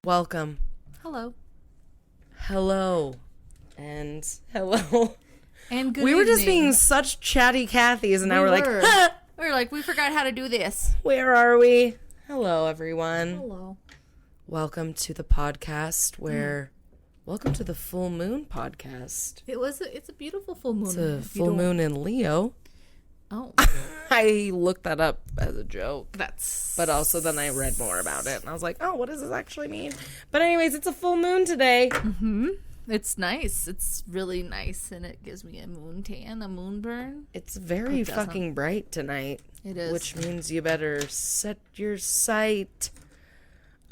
Welcome. Hello. Hello. And hello. And good We were just evening. being such chatty Cathys, and now we're like, we were like, we forgot how to do this. where are we? Hello, everyone. Hello. Welcome to the podcast where, welcome to the full moon podcast. It's a beautiful full moon. It's a full moon in Leo. Oh. I looked that up as a joke. That's... But also then I read more about it, and I was like, oh, what does this actually mean? But anyways, it's a full moon today. Mm-hmm. It's nice. It's really nice, and it gives me a moon tan, a moon burn. It's very fucking bright tonight. It is. Which means you better set your sight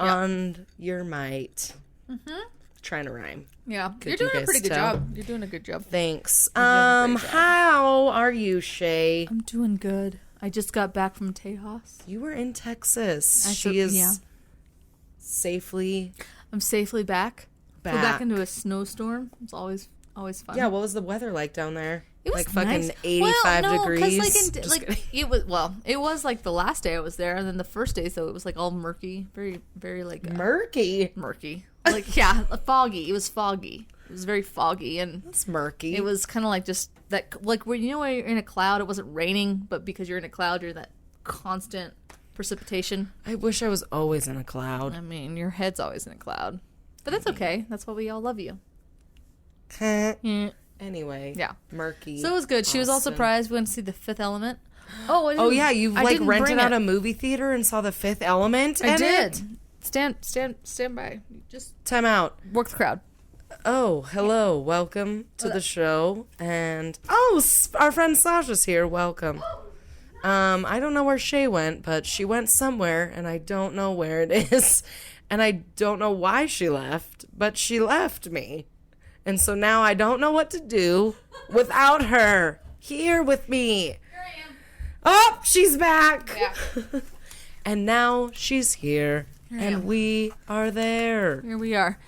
on your might. Mm-hmm. Trying to rhyme. Yeah. Could You're you doing a guys pretty good tell? job. You're doing a good job. Thanks. doing a great job. How are you, Shay? I'm doing good. I just got back from Tejas. You were in Texas. Actually, She is yeah. safely I'm safely back. Flew back. back into a snowstorm. It's always fun. Yeah, what was the weather like down there? It was like fucking nice. 85 degrees. It was like the last day I was there, and then the first day, so it was like all murky, very, very like Murky. like yeah, foggy. It was foggy. It was very foggy, and It's murky. it was kind of like just that, like when when you're in a cloud, it wasn't raining, but because you're in a cloud, you're that constant precipitation. I wish I was always in a cloud. I mean, your head's always in a cloud, but that's okay. That's why we all love you. Anyway. Yeah. Murky. So it was good. She was all Austin. surprised. We went to see The Fifth Element. Oh yeah, you I like didn't rented bring out it. a movie theater and saw The Fifth Element. I in did. it? Stand by. Just Time out. work the crowd. Oh, hello. Welcome to the show. And our friend Sasha's here. Welcome. I don't know where Shay went, but she went somewhere, and I don't know where it is, and I don't know why she left, but she left me, and so now I don't know what to do without her here with me. Here I am. Oh, she's back. Yeah. And now she's here, I and am. we are there. Here we are.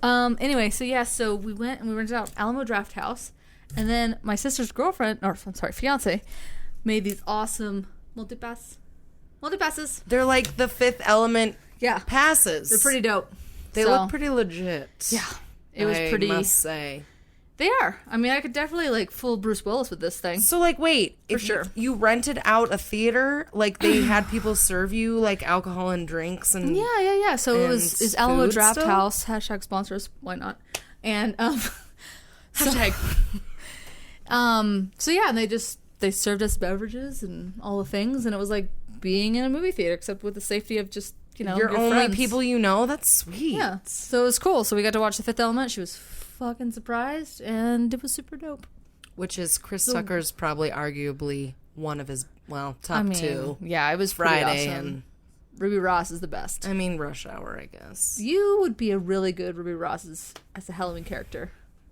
Anyway, so we went and we rented out Alamo Draft House, and then my sister's fiance, made these awesome multi-passes. They're like the Fifth Element Yeah, passes. they're pretty dope. They So, look pretty legit. Yeah, it was I pretty. must say. They are. I mean, I could definitely like fool Bruce Willis with this thing. So, like, wait. If sure. you rented out a theater, like, they had people serve you, like, alcohol and drinks and... Yeah. So it And is Alamo food Draft still? House. # sponsors. Why not? And Hashtag. so yeah, and they served us beverages and all the things, and it was like being in a movie theater, except with the safety of just Your only friends. people you know? That's sweet. Yeah. So it was cool. So we got to watch The Fifth Element. She was fucking surprised, and it was super dope. Which is Chris Tucker's probably arguably one of his, top two. Yeah, it was pretty Friday awesome. and... Ruby Ross is the best. I mean, Rush Hour, I guess. You would be a really good Ruby Ross as a Halloween character.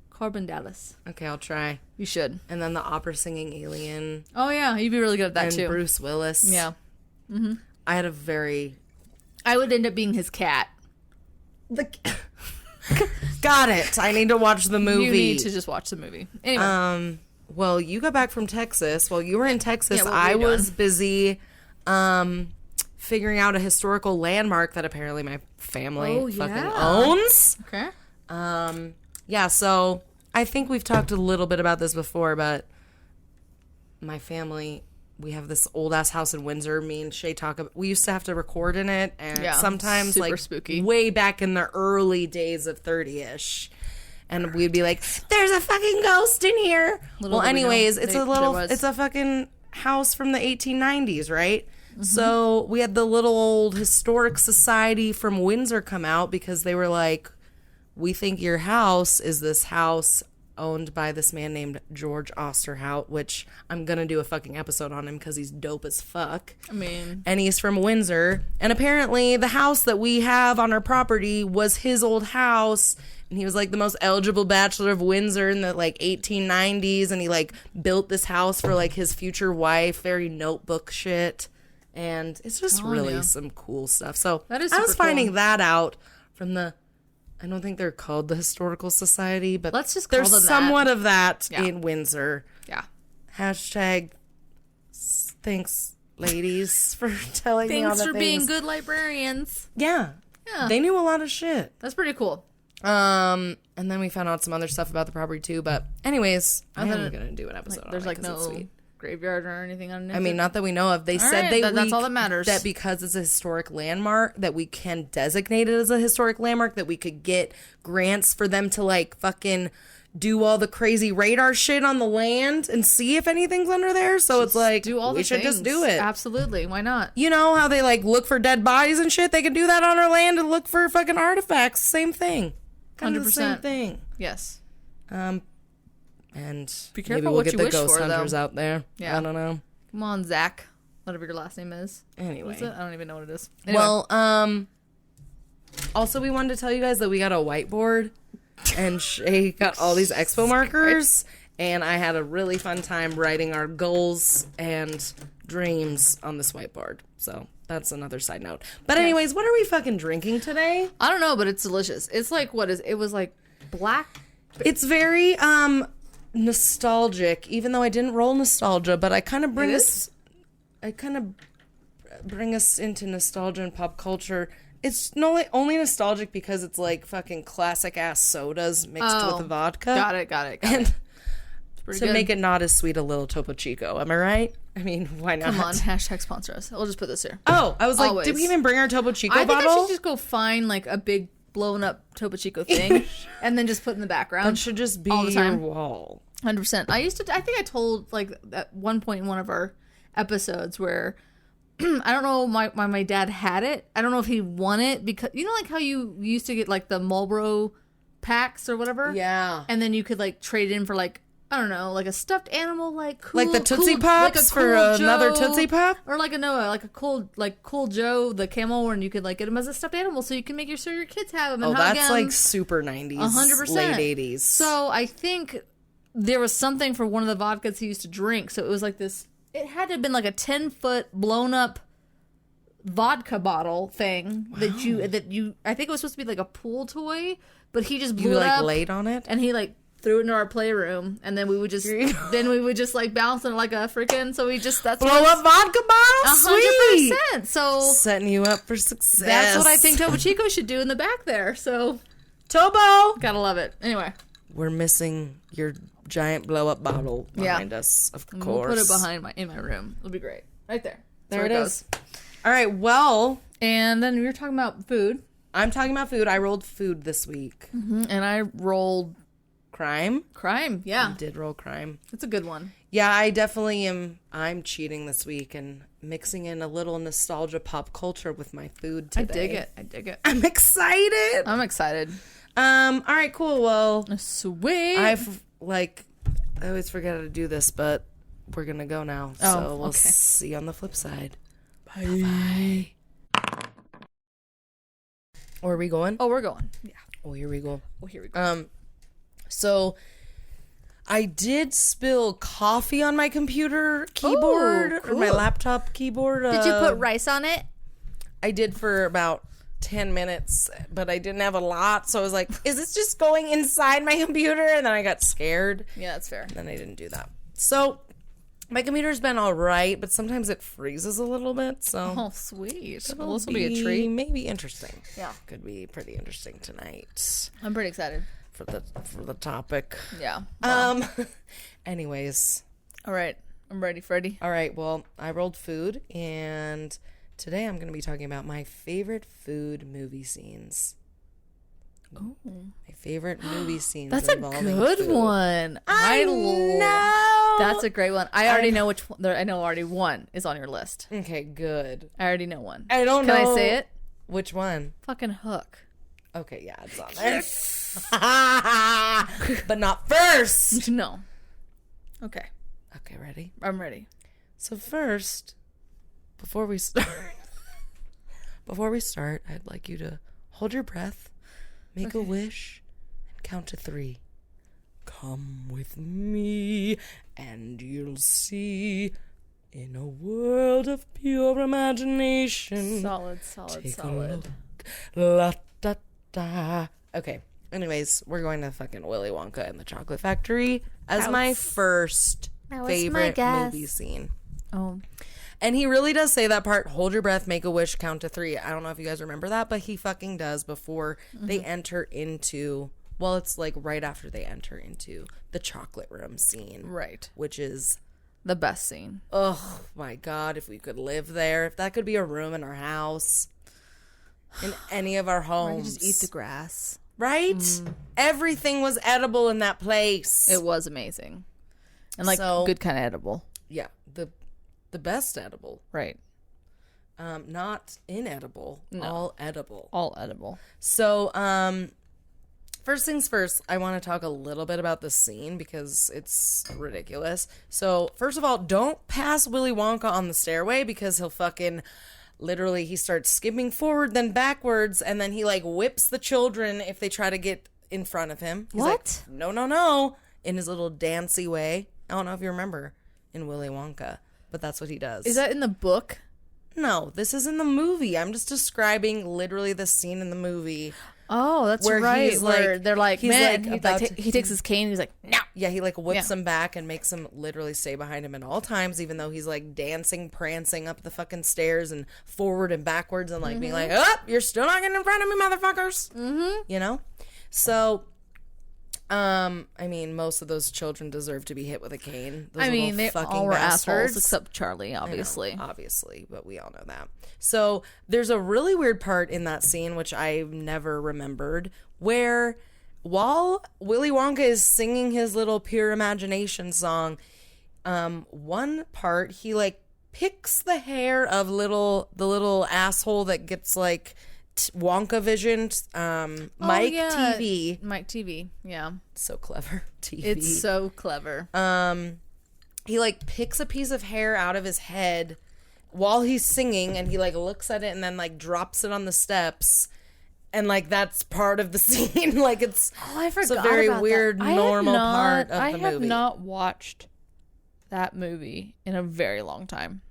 Corbin Dallas. Okay, I'll try. You should. And then the opera singing alien. Oh yeah, you'd be really good at that and too. Bruce Willis. Yeah. Mm-hmm. I had a very... I would end up being his cat. Got it. I need to watch the movie. You need to just watch the movie. Anyway. Well, you got back from Texas. While you were in Texas, Yeah, what were I you was doing? busy figuring out a historical landmark that apparently my family fucking owns. Okay. Yeah, so I think we've talked a little bit about this before, but my family, we have this old ass house in Windsor. Me and Shay talk about, we used to have to record in it, and Yeah, sometimes super like spooky. way back in the early days of 30ish. And we'd be like, "There's a fucking ghost in here." Little well, did we know anyways, it's there was. it's a fucking house from the 1890s, right? So we had the little old historic society from Windsor come out because they were like, "We think your house is this house owned by this man named George Osterhout," which I'm gonna do a fucking episode on him because he's dope as fuck. I mean, And he's from Windsor. And apparently the house that we have on our property was his old house. And he was like the most eligible bachelor of Windsor in the like 1890s. And he like built this house for like his future wife. Very notebook shit. And it's just really you. some cool stuff. So That is I was super finding cool. that out from the I don't think they're called the Historical Society, but Let's just call there's them somewhat that. of that Yeah. in Windsor. Yeah. Hashtag thanks, ladies, for telling me all Thanks the for things. being good librarians. Yeah. Yeah. They knew a lot of shit. That's pretty cool. And then we found out some other stuff about the property too. But anyways, I'm then gonna do an episode. There's on it like 'cause it's no sweet. graveyard or anything underneath. I mean, not that we know of. They All said right, they that's all that matters. that because it's a historic landmark that we can designate it as a historic landmark, that we could get grants for them to like fucking do all the crazy radar shit on the land and see if anything's under there. So it's like do all we the should just things. do it. Absolutely. Why not? You know how they like look for dead bodies and shit? They can do that on our land and look for fucking artifacts. Same thing. Kind of the same 100%. thing. Yes. And Be maybe careful we'll what get you the wish ghost for, though. hunters out there. Yeah. I don't know. Come on, Zach. Whatever your last name is. Anyway. What's it? I don't even know what it is. Anyway. Well, also we wanted to tell you guys that we got a whiteboard and Shay got all these expo markers and I had a really fun time writing our goals and dreams on this whiteboard. So that's another side note. But anyways, what are we fucking drinking today? I don't know, but it's delicious. It's like, it was like black. It's very nostalgic, even though I didn't roll nostalgia, but I kind of bring us into nostalgia and pop culture. It's only nostalgic because it's like fucking classic ass sodas mixed with vodka. Got it. And Pretty to good. make it not as sweet, a little Topo Chico. Am I right? I mean, why not? Come on, hashtag sponsor us. We'll just put this here. Oh, I was like, Always. did we even bring our Topo Chico I think bottle? I should just go find like a big blown up Topo Chico thing and then just put in the background. That should just be all the your time. wall. 100%. I think I told like at one point in one of our episodes where I don't know why my dad had it. I don't know if he won it because you know like how you used to get like the Marlboro packs or whatever? Yeah. And then you could like trade in for like I don't know, like a stuffed animal, like cool, Like the Tootsie cool, Pops like a for Cool another Joe, Tootsie Pop? or like a Cool Joe, the camel, and you could like get them as a stuffed animal, so you can make sure your kids have them. And Oh, hug that's 'em. like super 90s, 100%. late 80s. So I think there was something for one of the vodkas he used to drink. So it was like this. It had to have been like a 10-foot blown up vodka bottle thing that you. I think it was supposed to be like a pool toy, but he just blew you it like up laid on it? and he like threw it into our playroom, and then we would just like bounce on it like a freaking. So we just that's Blow up vodka bottle? Sweet! 100%. So Setting you up for success. that's what I think Topo Chico should do in the back there. So Tobo! gotta love it. Anyway. We're missing your giant blow up bottle behind us, of course. We'll put it behind in my room. It'll be great. Right there. There That's it where is. All right, well, And then we were talking about food. I'm talking about food. I rolled food this week. And I rolled Crime? crime. Yeah. I did roll crime. That's a good one. Yeah, I definitely am. I'm cheating this week and mixing in a little nostalgia pop culture with my food today. I dig it. I'm excited. I'm excited. All right, cool. Well, Sweet. I always forget how to do this, but we're gonna go now. Oh, So we'll okay. see you on the flip side. Bye. Or are we going? Oh, we're going. Yeah. Oh, here we go. Well, here we go. So I did spill coffee on my computer keyboard or my cool. laptop keyboard. Did you put rice on it? I did for about 10 minutes, but I didn't have a lot. So I was like, is this just going inside my computer? And then I got scared. Yeah, that's fair. And then I didn't do that. So my computer's been all right, but sometimes it freezes a little bit. So Oh, sweet. it'll Well, this will be a treat. Maybe interesting. Yeah. Could be pretty interesting tonight I'm pretty excited. for the topic. Yeah. Anyways. All right. I'm ready, Freddie. All right, well, I rolled food, and today I'm going to be talking about my favorite food movie scenes. Oh. My favorite movie scenes. That's a involving good food. one. I know. That's a great one. I already know which one. I know already one is on your list. Okay, good. I already know one. I don't know. Can I say it? Which one? Fucking Hook. Okay, yeah, it's on there. But not first. No. Okay. Okay, ready? I'm ready. So first, before we start, I'd like you to hold your breath, make a wish, and count to 3. Come with me, and you'll see, in a world of pure imagination. Solid. Take a look. La da da Okay. Anyways, we're going to fucking Willy Wonka and the Chocolate Factory as my first favorite movie scene. Oh. And he really does say that part, hold your breath, make a wish, count to 3. I don't know if you guys remember that, but he fucking does before they enter into, well, it's like right after they enter into the chocolate room scene. Right. Which is the best scene. Oh my God, if we could live there, if that could be a room in our house, in any of our homes. Just eat the grass. Right? Everything was edible in that place. It was amazing. And like good kind of edible. Yeah. The best edible. Right. Not inedible. No. All edible. All edible. So, first things first, I want to talk a little bit about the scene because it's ridiculous. So, first of all, don't pass Willy Wonka on the stairway because he'll fucking literally, he starts skipping forward, then backwards, and then he like whips the children if they try to get in front of him. He's what? Like, no, no, no. In his little dancey way. I don't know if you remember in Willy Wonka. But that's what he does. Is that in the book? No, this is in the movie. I'm just describing literally the scene in the movie. Oh, that's where right. He's where like, they're like, man, he takes to, his cane. And he's like, no. Yeah, he like whips him back and makes him literally stay behind him at all times, even though he's like dancing, prancing up the fucking stairs and forward and backwards and like being like, oh, you're still not getting in front of me, motherfuckers. Mm-hmm. You know? So, I mean, most of those children deserve to be hit with a cane. Those they all were assholes except Charlie, obviously. Obviously, but we all know that. So there's a really weird part in that scene, which I've never remembered, where while Willy Wonka is singing his little Pure Imagination song, one part, he like picks the hair of the little asshole that gets like Wonka visioned, Mike TV. Mike TV, yeah. So clever. TV. It's so clever. He like picks a piece of hair out of his head while he's singing and he like looks at it and then like drops it on the steps. And like that's part of the scene. Like it's, I forgot it's a very about weird, that. normal part of the movie. I have not watched that movie in a very long time.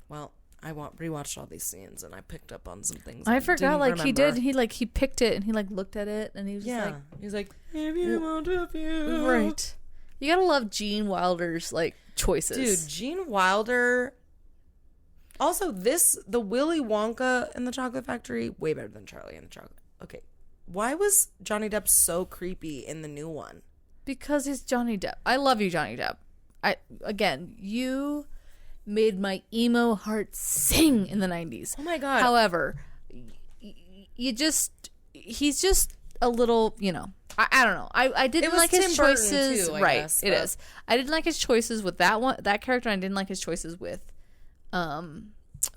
Well, I rewatched all these scenes and I picked up on some things. I forgot, like remember. he picked it and he like looked at it and he was just like, he's like, if you want a view. Right. You gotta love Gene Wilder's like choices. Dude, Gene Wilder. Also, the Willy Wonka and the Chocolate Factory, way better than Charlie and the Chocolate. Okay. Why was Johnny Depp so creepy in the new one? Because he's Johnny Depp. I love you, Johnny Depp. You made my emo heart sing in the 90s. Oh my God. However, he's just a little, I don't know. I didn't like his choices. Too, I right. guess, it is. I didn't like his choices with that character. And I didn't like his choices with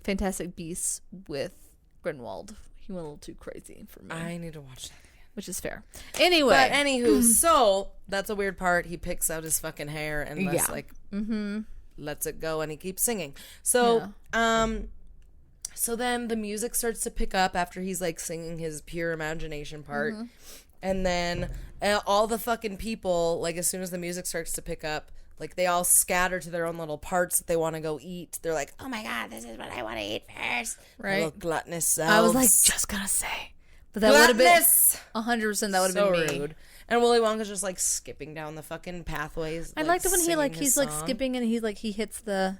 Fantastic Beasts with Grindelwald. He went a little too crazy for me. I need to watch that again. Which is fair. Anyway. But anywho, so that's a weird part. He picks out his fucking hair and lets it go and he keeps singing. So, so then the music starts to pick up after he's like singing his Pure Imagination part. Mm-hmm. And then all the fucking people, like as soon as the music starts to pick up, like they all scatter to their own little parts that they want to go eat. They're like, oh my God, this is what I want to eat first. Right. Little gluttonous selves. I was like, just gonna say. But that would have been 100%. That would have been me. Rude. And Willy Wonka's just like skipping down the fucking pathways. I liked it when he's like skipping and he hits the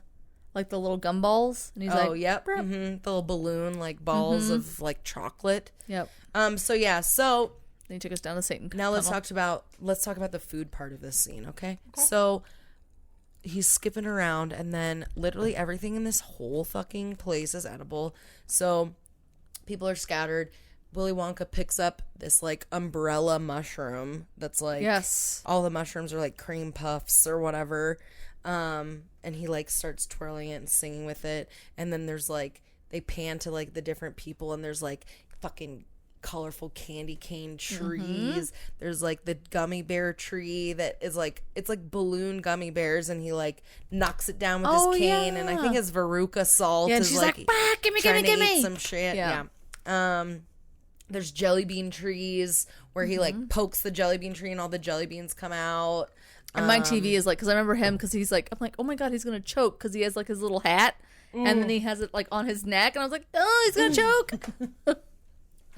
little gumballs and he's like, yep, the little balloon like balls of like chocolate. Yep. So then he took us down to Satan. Now let's talk about the food part of this scene, okay? So he's skipping around and then literally everything in this whole fucking place is edible. So people are scattered. Willy Wonka picks up this like umbrella mushroom that's like, yes, all the mushrooms are like cream puffs or whatever. And he like starts twirling it and singing with it. And then there's like, they pan to like the different people and there's like fucking colorful candy cane trees. There's like the gummy bear tree that is like, it's like balloon gummy bears and he like knocks it down with his cane. And I think his Veruca salt is she's like gimme, eat some shit. Yeah. There's jelly bean trees where he like pokes the jelly bean tree and all the jelly beans come out. And Mike TV is like, because I remember him because he's like, I'm like, oh my God, he's gonna choke because he has like his little hat and then he has it like on his neck and I was like, oh, he's gonna choke.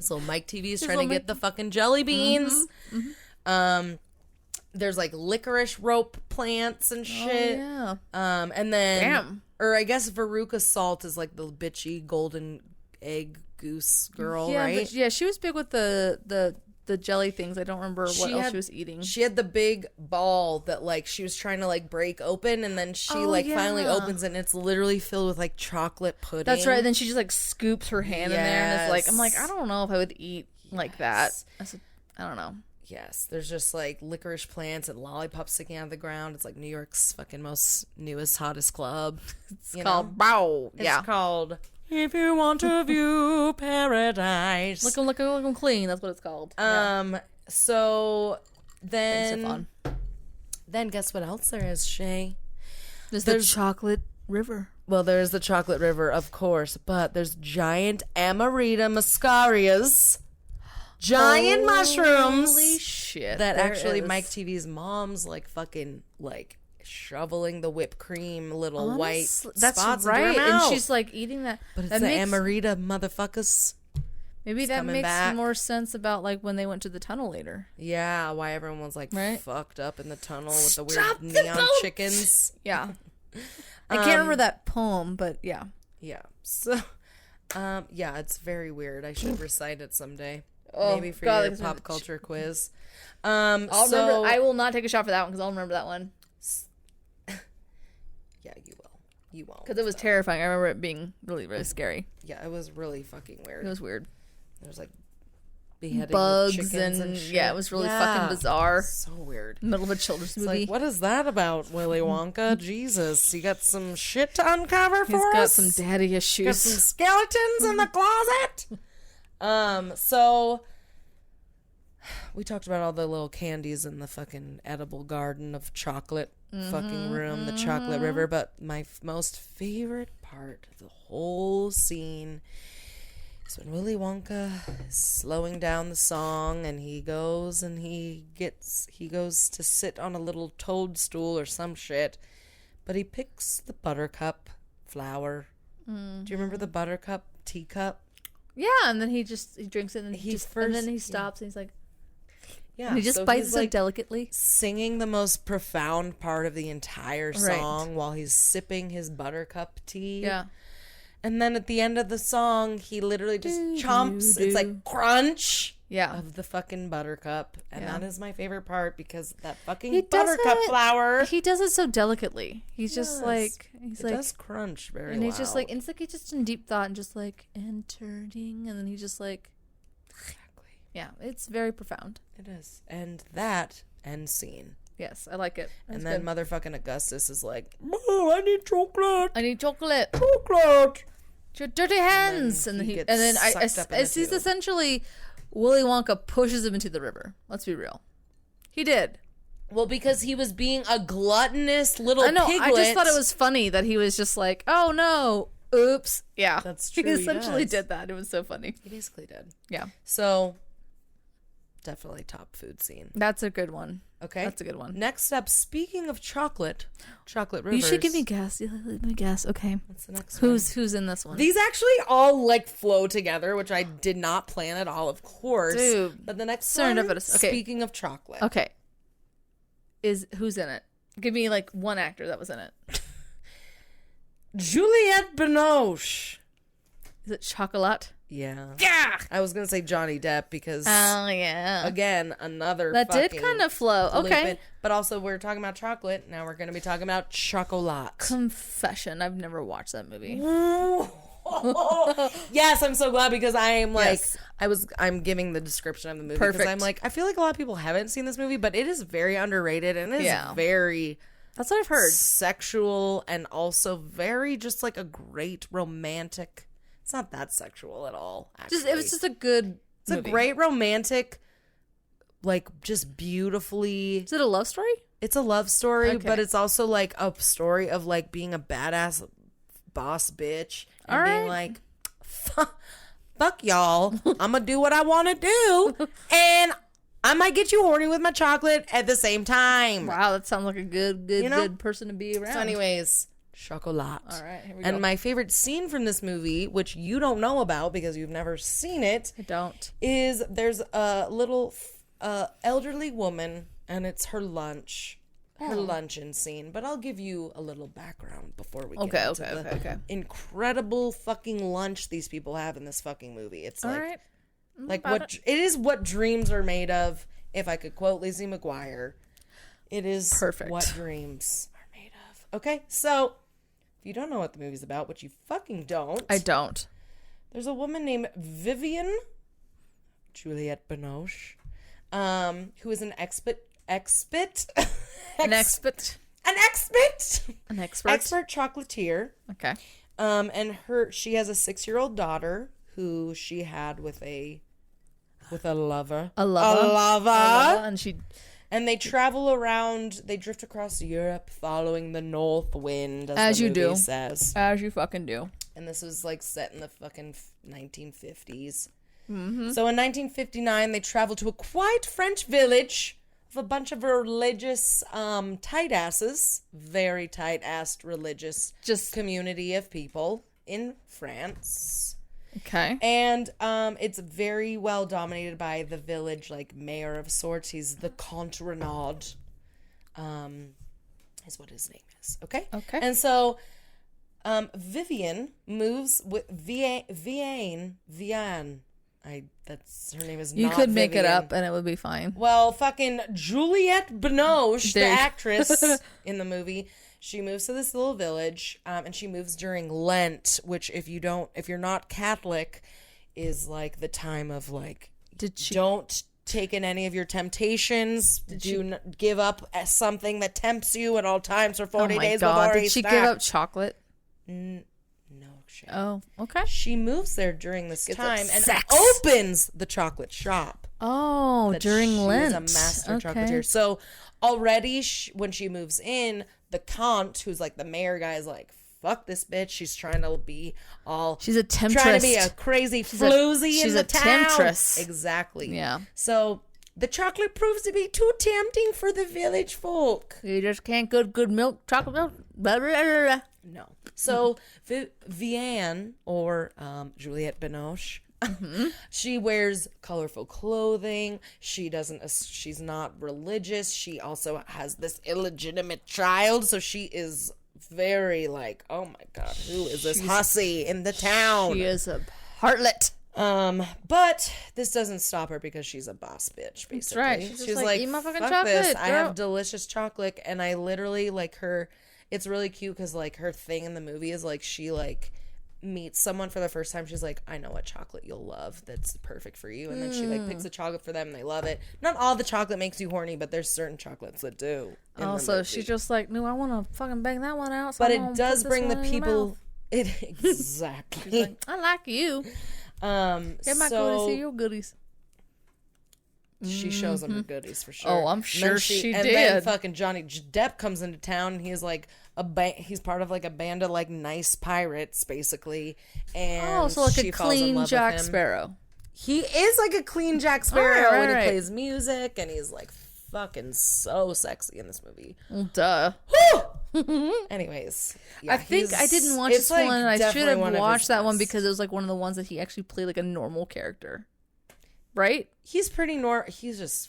So Mike TV is trying to get the fucking jelly beans. There's like licorice rope plants and shit. Oh, yeah. And then, Damn. or I guess Veruca Salt is like the bitchy golden egg goose girl, right? But yeah, she was big with the jelly things. I don't remember what else she was eating. She had the big ball that like she was trying to like break open, and then she finally opens it, and it's literally filled with like chocolate pudding. That's right. Then she just like scoops her hand in there, and it's like, I'm like, I don't know if I would eat like that. I don't know. Yes, there's just like licorice plants and lollipops sticking out of the ground. It's like New York's fucking newest, hottest club. It's called Bow. It's called If You Want to View Paradise. Look 'em clean. That's what it's called. So then, Makes it fun. Then guess what else there is, Shay? There's the chocolate river. Well, there's the chocolate river, of course, but there's giant Amarita muscarias. Giant mushrooms. Holy shit. That actually Mike TV's mom's like fucking like shoveling the whipped cream little white that's spots right. into her mouth. And she's like eating that. But it's that the makes, Amarita motherfuckers. Maybe that makes back. more sense about like when they went to the tunnel later. Yeah, why everyone was like fucked up in the tunnel with the Stop weird the neon boat! chickens. Yeah. I can't remember that poem, but yeah. Yeah. So yeah, it's very weird. I should recite it someday. Oh, Maybe for God, your pop culture quiz. I'll remember. I will not take a shot for that one because I'll remember that one. Yeah, you will. You won't. Because it was terrifying. I remember it being really, really scary. Yeah, it was really fucking weird. It was weird. There was like beheading bugs chickens and shit. Yeah, it was really fucking bizarre. So weird. Middle of a children's It's movie. like, what is that about, Willy Wonka? Jesus, you got some shit to uncover for He's got us? some daddy issues. Got some skeletons in the closet. So we talked about all the little candies in the fucking edible garden of chocolate fucking room, the chocolate river, but my most favorite part of the whole scene is when Willy Wonka is slowing down the song and he goes to sit on a little toadstool or some shit, but he picks the buttercup flower. Do you remember the buttercup teacup? Yeah, and then he drinks it and and then he stops and he's like, yeah, and he just bites it so delicately, singing the most profound part of the entire song while he's sipping his buttercup tea. Yeah. And then at the end of the song, he literally just chomps. It's like crunch of the fucking buttercup. And that is my favorite part because that fucking buttercup flower. He does it so delicately. He's just like, it does crunch very and loud. it's just like, it's like he's just in deep thought and just like entering. And then he just like, exactly. Yeah, it's very profound. It is. And that end scene. Yes, I like it. And then motherfucking Augustus is like, oh, I need chocolate. I need chocolate. Chocolate. Your dirty hands. And then he's essentially, Willy Wonka pushes him into the river. Let's be real. He did. Well, because he was being a gluttonous little piglet. I just thought it was funny that he was just like, oh no, oops. Yeah. That's true. He essentially did that. It was so funny. He basically did. Yeah. So, definitely top food scene. That's a good one. Okay. That's a good one. Next up, speaking of chocolate rivers. You should give me a guess. Let me guess. Okay. What's the next one? Who's in this one? These actually all like flow together, which I did not plan at all, of course. Dude. But the next Serendipitous. one, Okay. Speaking of chocolate. Okay. Who's in it? Give me like one actor that was in it. Juliette Binoche. Is it Chocolat? Yeah. Yeah. I was going to say Johnny Depp because, oh, yeah. Again, another that did kind of flow. Okay. But also, we're talking about chocolate. Now we're going to be talking about chocolat. Confession. I've never watched that movie. Yes, I'm so glad because I am like, I'm giving the description of the movie. Perfect. Because I'm like, I feel like a lot of people haven't seen this movie, but it is very underrated and it is very... That's what I've heard. Sexual and also very just like a great romantic... It's not that sexual at all, actually. It was just a good movie. A great romantic, like, just beautifully... Is it a love story? It's a love story, but it's also, like, a story of, like, being a badass boss bitch. And being like, fuck y'all. I'm gonna do what I want to do. And I might get you horny with my chocolate at the same time. Wow, that sounds like a good person to be around. So anyways, Chocolat. All right, here we go. And my favorite scene from this movie, which you don't know about because you've never seen it, I don't. is there's a little elderly woman, and it's her luncheon scene. But I'll give you a little background before we get into the incredible fucking lunch these people have in this fucking movie. It's All like, right. like what it is what dreams are made of. If I could quote Lizzie McGuire, it is Perfect. what dreams are made of. Okay, so if you don't know what the movie's about, which you fucking don't, I don't. there's a woman named Vivian Juliette Binoche, who is an expert chocolatier. Okay. And she has a 6-year-old daughter who she had with a lover. A lover. And they travel around. They drift across Europe, following the north wind, as the movie says. As you fucking do. And this was like set in the fucking 1950s. Mm-hmm. So in 1959, they travel to a quiet French village of a bunch of religious tight asses, very tight-assed religious community of people in France. Okay. And it's very well dominated by the village, like, mayor of sorts. He's the Comte Renaud, is what his name is. Okay? Okay. And so Vivian moves with Vian. That's her name is You not could make Vivian. it up and it would be fine. Well, fucking Juliette Binoche, the actress in the movie, she moves to this little village, and she moves during Lent, which if you're not Catholic, is like the time of like, don't take in any of your temptations. Give up something that tempts you at all times for 40 days before Did she give up chocolate? No, Shay. Oh, okay. She moves there during this time and sex. opens the chocolate shop. Oh, during Lent. She's a master chocolatier. So already when she moves in, the Count, who's like the mayor guy, is like, fuck this bitch. She's trying to be all... She's a temptress. Trying to be a crazy floozy in the town. She's a temptress. Exactly. Yeah. So the chocolate proves to be too tempting for the village folk. You just can't get good milk, chocolate milk. Blah, blah, blah, blah. No. So Vianne, or Juliette Binoche, she wears colorful clothing. She's not religious. She also has this illegitimate child. So she is very like, oh my God, who is this hussy in the town? She is a harlot. But this doesn't stop her because she's a boss bitch, basically. That's right. She's like, eat my fucking fuck chocolate, this. girl. I have delicious chocolate, and I literally like her. It's really cute because like her thing in the movie is like she like meets someone for the first time. She's like, I know what chocolate you'll love that's perfect for you, and then she like picks a chocolate for them and they love it. Not all the chocolate makes you horny, but there's certain chocolates that do. Also, she's just like, no, I want to fucking bang that one out. So but I'm it does bring the people. Exactly. Like, I like you. Get my goodies, see your goodies. She shows them her goodies for sure. Oh, I'm sure she and did. then fucking Johnny Depp comes into town. And he's like he's part of like a band of like nice pirates, basically. And so like she a falls in clean love Jack with him. Sparrow. He is like a clean Jack Sparrow, Right. and he plays music, and he's like fucking so sexy in this movie. Duh. Anyways, I think I didn't watch this one, and I should have watched that one best. because it was like one of the ones that he actually played like a normal character, right? He's pretty he's just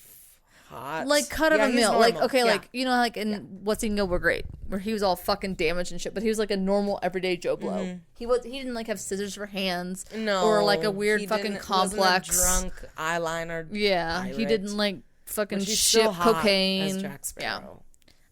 hot, Like cut of a he's meal, like normal. okay, Yeah. like you know, like in What's Eating Gilbert Grape, where he was all fucking damaged and shit, but he was like a normal everyday Joe Blow. He didn't like have scissors for hands, No, or like a weird he fucking wasn't a complex drunk eyeliner. Yeah, he pirate. didn't like fucking But she's ship still hot cocaine. as Jack Sparrow.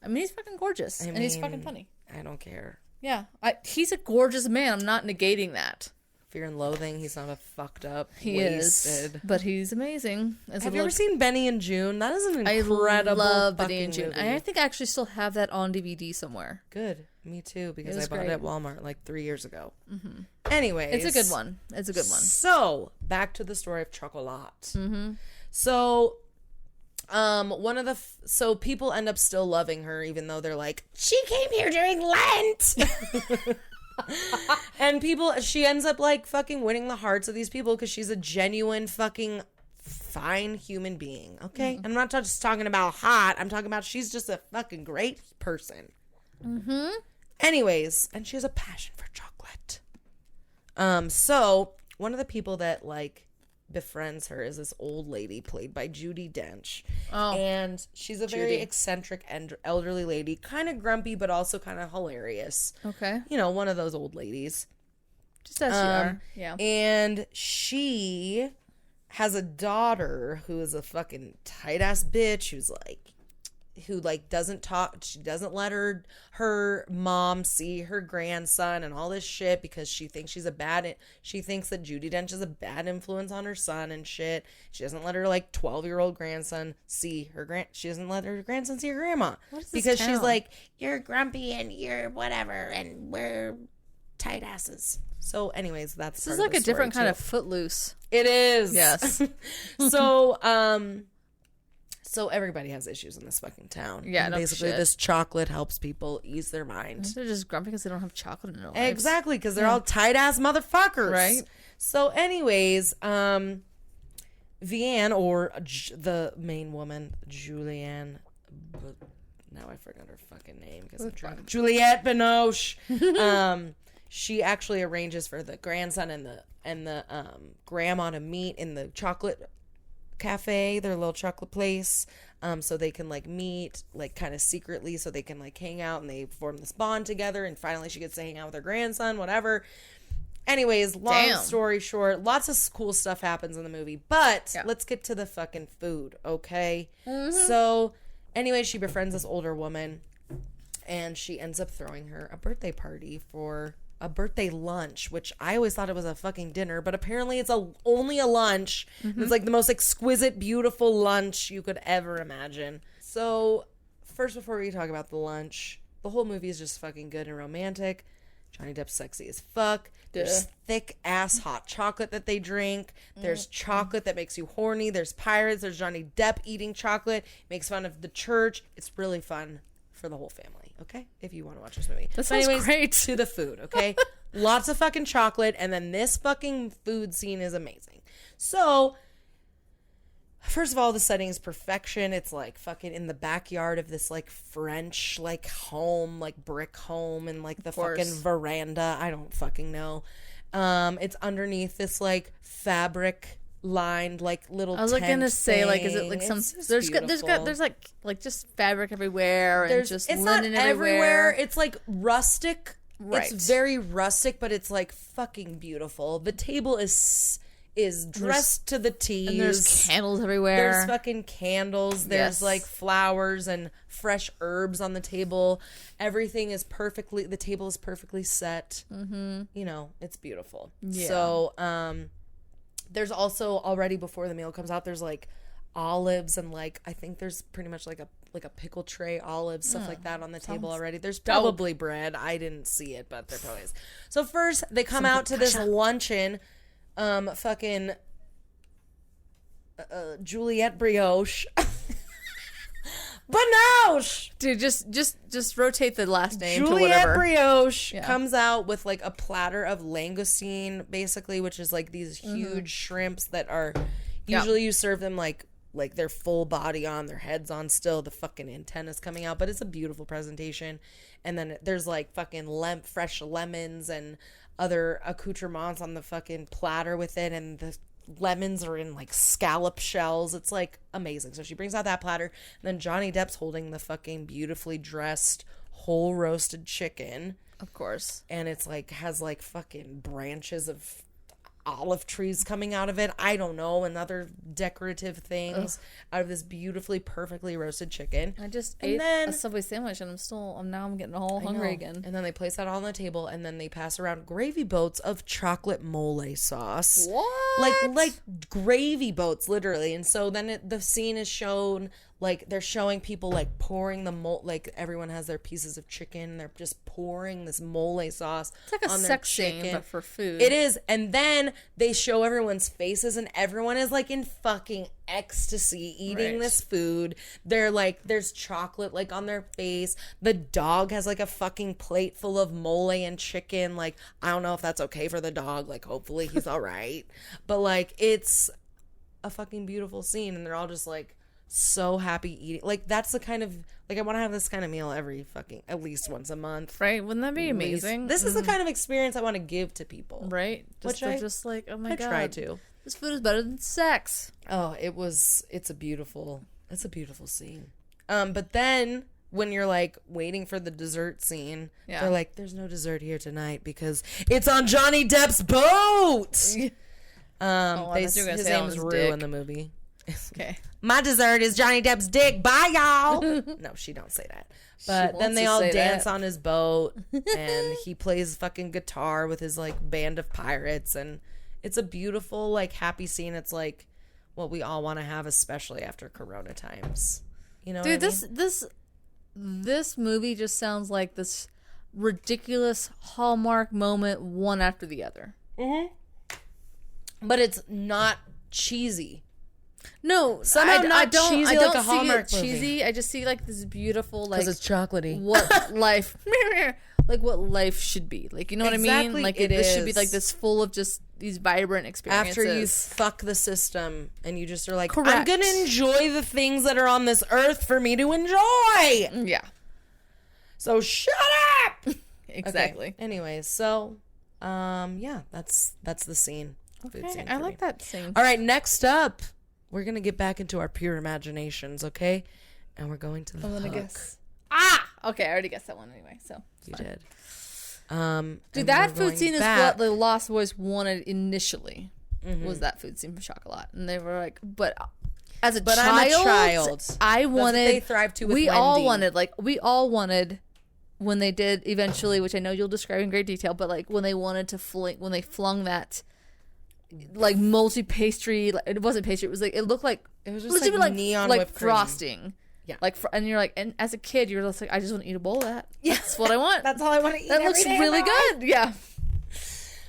I mean, he's fucking gorgeous, and he's fucking funny. I don't care. Yeah, he's a gorgeous man. I'm not negating that. Fear and Loathing. He's not a fucked up, He wasted. is, but he's amazing. Have you ever seen Benny and June? That is an incredible I love fucking Benny and June. movie. I think I actually still have that on DVD somewhere. Good. Me too, because It I was bought great. it at Walmart like 3 years ago. Anyways. It's a good one. It's a good one. So, back to the story of Chocolat. So, so people end up still loving her, even though they're like, she came here during Lent. And she ends up like fucking winning the hearts of these people because she's a genuine fucking fine human being. Okay. I'm not just talking about hot. I'm talking about she's just a fucking great person. Anyways, and she has a passion for chocolate. So one of the people that like befriends her is this old lady played by Judi Dench. Oh, and she's a very eccentric and elderly lady, kind of grumpy, but also kind of hilarious. Okay. You know, one of those old ladies. Just as you are. Yeah. And she has a daughter who is a fucking tight ass bitch who doesn't talk. She doesn't let her mom see her grandson and all this shit because she thinks she thinks that Judi Dench is a bad influence on her son and shit. She doesn't let her 12-year-old grandson see she doesn't let her grandson see her grandma because she's like, you're grumpy and you're whatever and we're tight asses. So anyways, that's this is like a different kind of Footloose. It is. Yes. So everybody has issues in this fucking town. Yeah, and basically this chocolate helps people ease their mind. They're just grumpy because they don't have chocolate in their lives. Exactly, because they're all tight ass motherfuckers. Right. So anyways, Vianne, or the main woman, Julianne, but now I forgot her fucking name because I'm drunk. Juliette Binoche. She actually arranges for the grandson and the grandma to meet in the chocolate cafe, their little chocolate place, so they can meet kind of secretly, so they can hang out, and they form this bond together, and finally she gets to hang out with her grandson, whatever. Anyways, long story short, lots of cool stuff happens in the movie, but let's get to the fucking food, okay? So anyway, she befriends this older woman, and she ends up throwing her a birthday party for a birthday lunch, which I always thought it was a fucking dinner, but apparently it's only a lunch. It's the most exquisite, beautiful lunch you could ever imagine. So first, before we talk about the lunch, the whole movie is just fucking good and romantic. Johnny Depp's sexy as fuck. There's thick ass hot chocolate that they drink. There's chocolate that makes you horny. There's pirates. There's Johnny Depp eating chocolate. Makes fun of the church. It's really fun for the whole family. Okay, if you want to watch this movie. That sounds great. To the food, okay? Lots of fucking chocolate, and then this fucking food scene is amazing. So, first of all, the setting is perfection. It's fucking in the backyard of this French home, brick home, and the fucking veranda. I don't fucking know. It's underneath this fabric lined little I was gonna say is it some there's just fabric everywhere and just linen everywhere. It's rustic. Right. It's very rustic, but it's fucking beautiful. The table is dressed to the T's. And there's candles everywhere. There's fucking candles. There's flowers and fresh herbs on the table. Everything is the table is perfectly set. You know, it's beautiful. Yeah. So, there's also already before the meal comes out, there's olives and I think there's pretty much a pickle tray, olives, stuff like that on the table already. There's probably bread. I didn't see it, but there probably is. So first they come out to this luncheon, fucking Juliette Brioche. Binoche! Dude, just rotate the last name Juliette to whatever. Brioche comes out with a platter of langoustine, basically, which is these huge shrimps that are usually you serve them like their full body on, their heads on still, the fucking antennas coming out, but it's a beautiful presentation. And then there's fucking fresh lemons and other accoutrements on the fucking platter with it, and the lemons are in scallop shells. It's amazing. So she brings out that platter, and then Johnny Depp's holding the fucking beautifully dressed whole roasted chicken, of course, and it's has fucking branches of olive trees coming out of it. I don't know, and other decorative things out of this beautifully perfectly roasted chicken. I just ate a Subway sandwich, and I'm getting all hungry again. And then they place that on the table, and then they pass around gravy boats of chocolate mole sauce. What? Like gravy boats, literally. And so then the scene is shown. They're showing people pouring the mole, everyone has their pieces of chicken. They're just pouring this mole sauce it's on a their sex chicken. scene, but for food. It is. And then they show everyone's faces, and everyone is in fucking ecstasy eating this food. They're there's chocolate on their face. The dog has a fucking plate full of mole and chicken. I don't know if that's okay for the dog. Hopefully he's all right. But it's a fucking beautiful scene, and they're all just so happy eating. Like, that's the kind of, like, I want to have this kind of meal every fucking, at least once a month. Right? Wouldn't that be amazing? This is the kind of experience I want to give to people. Right? Which They're just like, oh my God. I try to. This food is better than sex. Oh, it's a beautiful scene. But then when you're like waiting for the dessert scene, they're like, there's no dessert here tonight because it's on Johnny Depp's boat. His name's Rue in the movie. Okay. My dessert is Johnny Depp's dick. Bye, y'all. No, she don't say that. But then they all dance on his boat, and he plays fucking guitar with his like band of pirates, and it's a beautiful, like, happy scene. It's like what we all want to have, especially after Corona times. You know, dude, what I mean? This movie just sounds like this ridiculous Hallmark moment, one after the other. Mm-hmm. But it's not cheesy. No, somehow I don't cheesy see like a Hallmark movie. Cheesy. I just see like this beautiful, like, because it's chocolatey. What life, like what life should be. Like, you know what I mean? Like this should be like this full of just these vibrant experiences. After you fuck the system and you just are like, correct. I'm gonna enjoy the things that are on this earth for me to enjoy. Yeah. So shut up. Exactly. Okay. Anyways, so yeah, that's the scene. Okay, Food scene I for like me. that scene. All right, next up, we're gonna get back into our pure imaginations, okay? And we're going to the I'm gonna hook. guess. Okay, I already guessed that one anyway. So You fine. did. Dude, that food scene is what the Lost Boys wanted initially. Was that food scene from Chocolat, and they were like, but as a child, I'm a child. I That's what wanted. they thrive to with we all Wendy. wanted when they did eventually, which I know you'll describe in great detail, but like when they wanted to when they flung that like multi pastry, like, it wasn't pastry, it was like it looked like it was just like neon like whipped cream. frosting. Yeah, like and you're like, and as a kid, you're just like, I just want to eat a bowl of that. Yeah. That's what I want. That's all I want to eat. That looks really good. Yeah.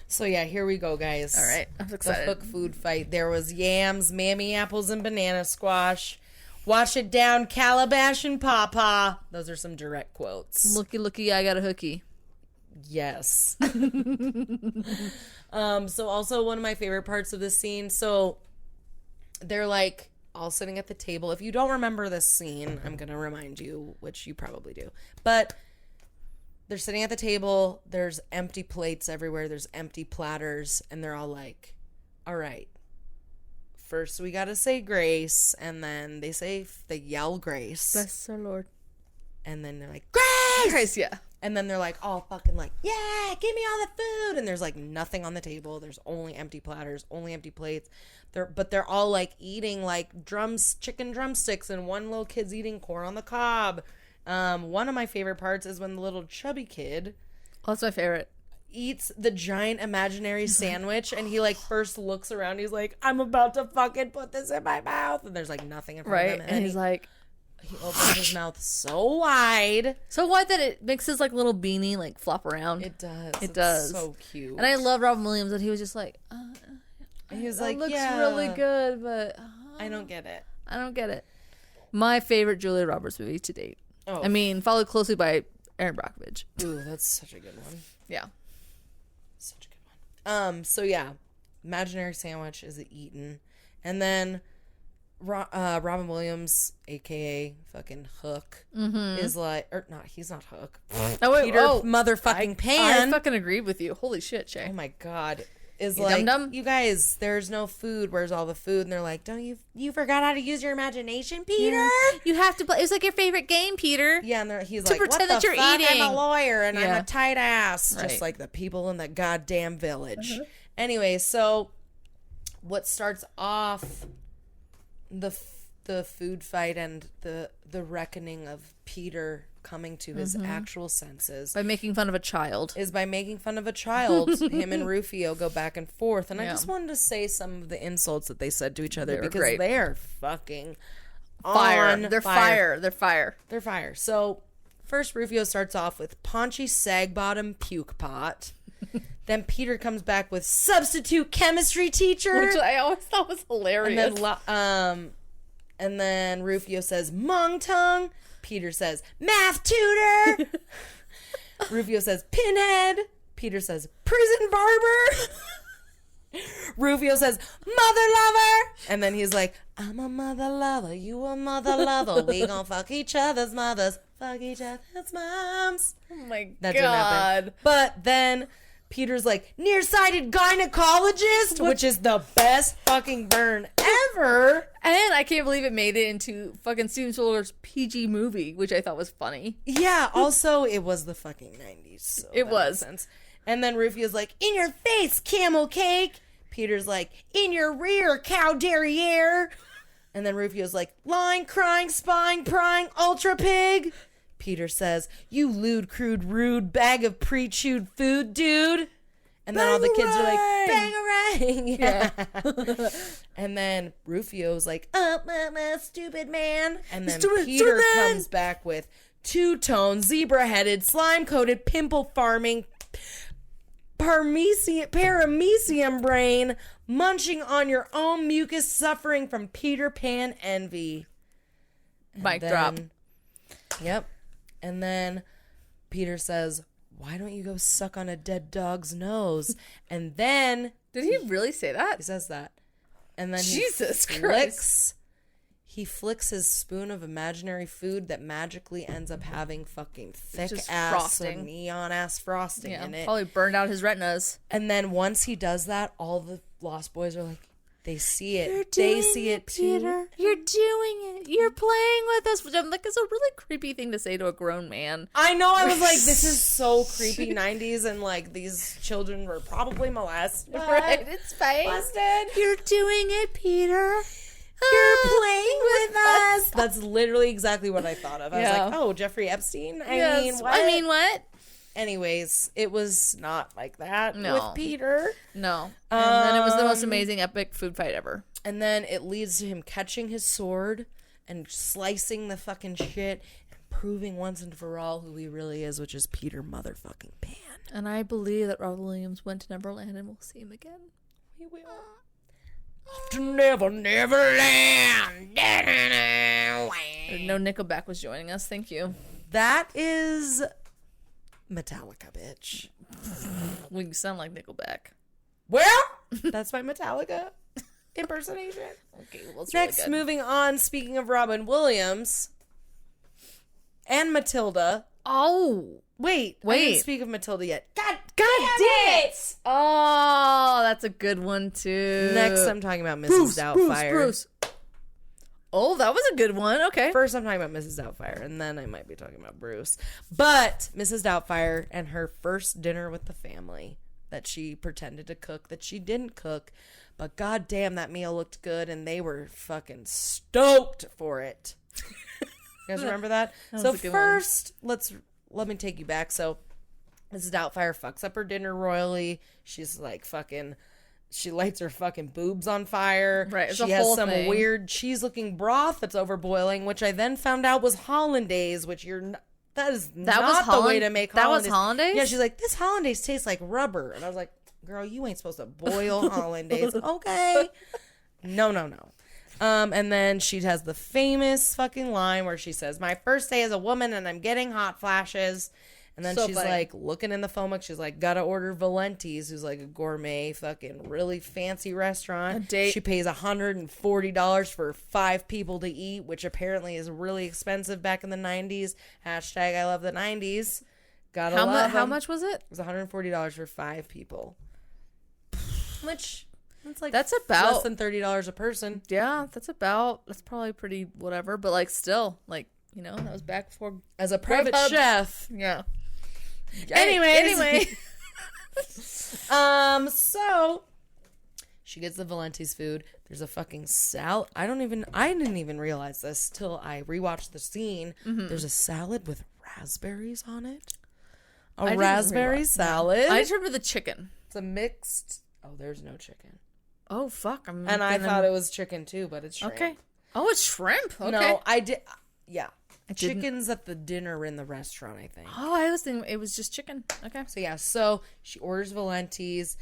So yeah, here we go, guys. All right, I'm excited. The hook food fight. There was yams, mammy apples, and banana squash. Wash it down, calabash and pawpaw. Those are some direct quotes. Looky, I got a hooky. Yes. So also one of my favorite parts of this scene. So they're like all sitting at the table. If you don't remember this scene, I'm gonna remind you, which you probably do. But they're sitting at the table. There's empty plates everywhere. There's empty platters, and they're all like, "All right, first we gotta say grace," and then they yell grace. Bless our Lord. And then they're like, "Grace!" Grace, yeah. And then they're like, all fucking like, "Yeah, give me all the food." And there's like nothing on the table. There's only empty platters, only empty plates. They're all like eating like chicken drumsticks, and one little kid's eating corn on the cob. One of my favorite parts is when the little chubby kid, Oh, that's my favorite, eats the giant imaginary sandwich, and he like first looks around. He's like, "I'm about to fucking put this in my mouth," and there's like nothing in front of him. And he's like, he opens his mouth so wide. so wide that it makes his like little beanie like flop around. It does. It does. So cute. And I love Robin Williams that he was just like, he was that like, looks "Yeah, really good, but I don't get it." I don't get it. My favorite Julia Roberts movie to date. Oh, I mean, followed closely by Erin Brockovich. ooh, that's such a good one. Yeah. Such a good one. So yeah, imaginary sandwich is eaten, and then Robin Williams, aka fucking Hook, is like, or not, he's not Hook. Peter motherfucking Pan. I fucking agreed with you. Holy shit, Shay. Oh my god. Is You like, dum-dum? "You guys, there's no food. Where's all the food?" And they're like, "Don't you forgot how to use your imagination, Peter?" You have to play. It's like your favorite game, Peter. Yeah, and he's To like, pretend "What that the you're fuck? eating." I'm a lawyer and I'm Yeah. a tight ass," Right. just like the people in the goddamn village. Anyway, so what starts off the food fight and the reckoning of Peter coming to his actual senses By making fun of a child. is by making fun of a child. Him and Rufio go back and forth, and I Yeah. just wanted to say some of the insults that they said to each other They were because great. they're fucking Fire. on They're fire. They're fire. They're fire. So first Rufio starts off with paunchy sag bottom puke pot. Then Peter comes back with substitute chemistry teacher. Which I always thought was hilarious. And then Rufio says mung tongue. Peter says math tutor. Rufio says pinhead. Peter says prison barber. Rufio says, mother lover. And then he's like, I'm a mother lover. You a mother lover. We gonna fuck each other's mothers. Fuck each other's moms. Oh my That didn't happen. God. But then Peter's like, nearsighted gynecologist, which is the best fucking burn ever. And I can't believe it made it into fucking Steven Spielberg's PG movie, which I thought was funny. Yeah, also, it was the fucking 90s. So It that was. makes sense. And then Rufio's like, in your face, camel cake. Peter's like, in your rear, cow derriere. And then Rufio's like, lying, crying, spying, prying, ultra pig. Peter says, you lewd, crude, rude bag of pre-chewed food, dude. And then all the kids are like, bang-a-rang. Yeah. And then Rufio's like, stupid man. And then Peter comes back with two-tone, zebra-headed, slime-coated, pimple-farming, paramecium brain, munching on your own mucus, suffering from Peter Pan envy. Mic drop. Yep. And then Peter says, why don't you go suck on a dead dog's nose? And then Did he really say that? he says that. And then Jesus Christ. He flicks his spoon of imaginary food that magically ends up having fucking thick Just ass frosting. or neon ass frosting Yeah, in it. probably burned out his retinas. And then once he does that, all the Lost Boys are like, they see it. They see it too. Peter. You're doing it. You're playing with us. Which I'm like, it's a really creepy thing to say to a grown man. I know. I was like, this is so creepy 90s, and like these children were probably molested. Right? It's fine. Busted. You're doing it, Peter. You're playing with us. That's literally exactly what I thought of. I was like, oh, Jeffrey Epstein? I mean, what? Anyways, it was not like that with Peter. No. And then it was the most amazing, epic food fight ever. And then it leads to him catching his sword and slicing the fucking shit and proving once and for all who he really is, which is Peter motherfucking Pan. And I believe that Robert Williams went to Neverland and we'll see him again. We will. To Neverland. No Nickelback was joining us. Thank you. That is Metallica, bitch. Well, you sound like Nickelback. Well, that's my Metallica impersonation. Okay, well, it's Next, really good. moving on, speaking of Robin Williams and Matilda. Oh. Wait. I didn't speak of Matilda yet. God damn it! Oh, that's a good one, too. Next, I'm talking about Mrs. Doubtfire. Bruce. Oh, that was a good one. Okay. First, I'm talking about Mrs. Doubtfire, and then I might be talking about Bruce. But Mrs. Doubtfire and her first dinner with the family that she pretended to cook, that she didn't cook, but goddamn, that meal looked good, and they were fucking stoked for it. You guys remember that? So first, let me take you back. So Mrs. Doubtfire fucks up her dinner royally. She's like fucking... She lights her fucking boobs on fire. Right. She has some weird cheese-looking broth that's overboiling, which I then found out was hollandaise, which that is not the way to make hollandaise. That was hollandaise? Yeah, she's like, this hollandaise tastes like rubber. And I was like, girl, you ain't supposed to boil hollandaise. Okay. No. And then she has the famous fucking line where she says, my first day as a woman and I'm getting hot flashes. And then she's like looking in the phone book. She's like, gotta order Valenti's, who's like a gourmet, fucking really fancy restaurant. A date. She pays $140 for 5 people to eat, which apparently is really expensive back in the 90s. Hashtag I love the 90s. Gotta love 'em. How much was it? It was $140 for 5 people. Which, that's about less than $30 a person. Yeah, that's probably pretty whatever. But like still, like, you know, that was back before. As a private chef. Yeah. Anyway. So she gets the Valenti's food. There's a fucking salad. I didn't even realize this till I rewatched the scene. Mm-hmm. There's a salad with raspberries on it. A raspberry salad. I just remember the chicken. It's a mixed. Oh, there's no chicken. Oh fuck! I thought it was chicken too, but it's shrimp. Okay. Oh, it's shrimp. Okay. No, I did. Yeah. Chicken's at the dinner in the restaurant, I think. Oh, I was thinking it was just chicken. Okay. So she orders Valenti's.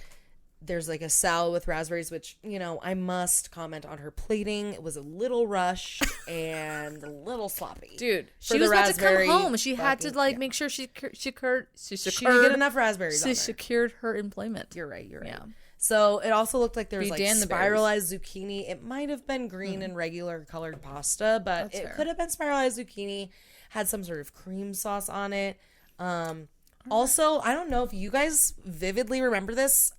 There's like a salad with raspberries, which, you know, I must comment on her plating. It was a little rushed and a little sloppy. Dude, she was about to come home. She had to make sure she didn't get enough raspberries on her. She secured her employment. You're right. Yeah. So it also looked like there was Be like Dan the spiralized zucchini. It might have been green and regular colored pasta, but That's it fair. could have been spiralized zucchini. Had some sort of cream sauce on it. Also, I don't know if you guys vividly remember this,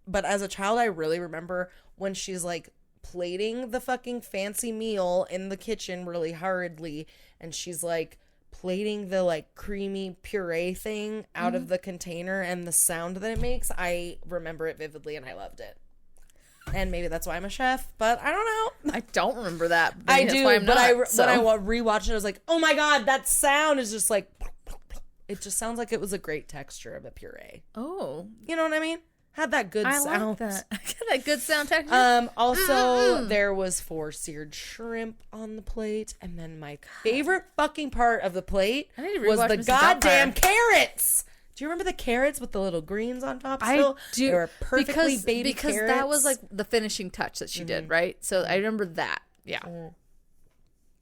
but as a child, I really remember when she's like plating the fucking fancy meal in the kitchen really hurriedly, and she's like plating the like creamy puree thing out of the container, and the sound that it makes, I remember it vividly and I loved it. And maybe that's why I'm a chef, but I don't know. I don't remember that. I That's do, why I'm but not, when I rewatched it, I was like, oh my god, that sound is just like, it just sounds like it was a great texture of a puree. Oh, You know what I mean? Had that good I sound. like that. I got that good sound texture. Also, there was 4 seared shrimp on the plate, and then my favorite fucking part of the plate I need to was rewatch the Mrs. goddamn Doubtfire. carrots. Do you remember the carrots with the little greens on top still? They were perfectly baby because carrots. that was like the finishing touch that she did, right? So I remember that. Yeah.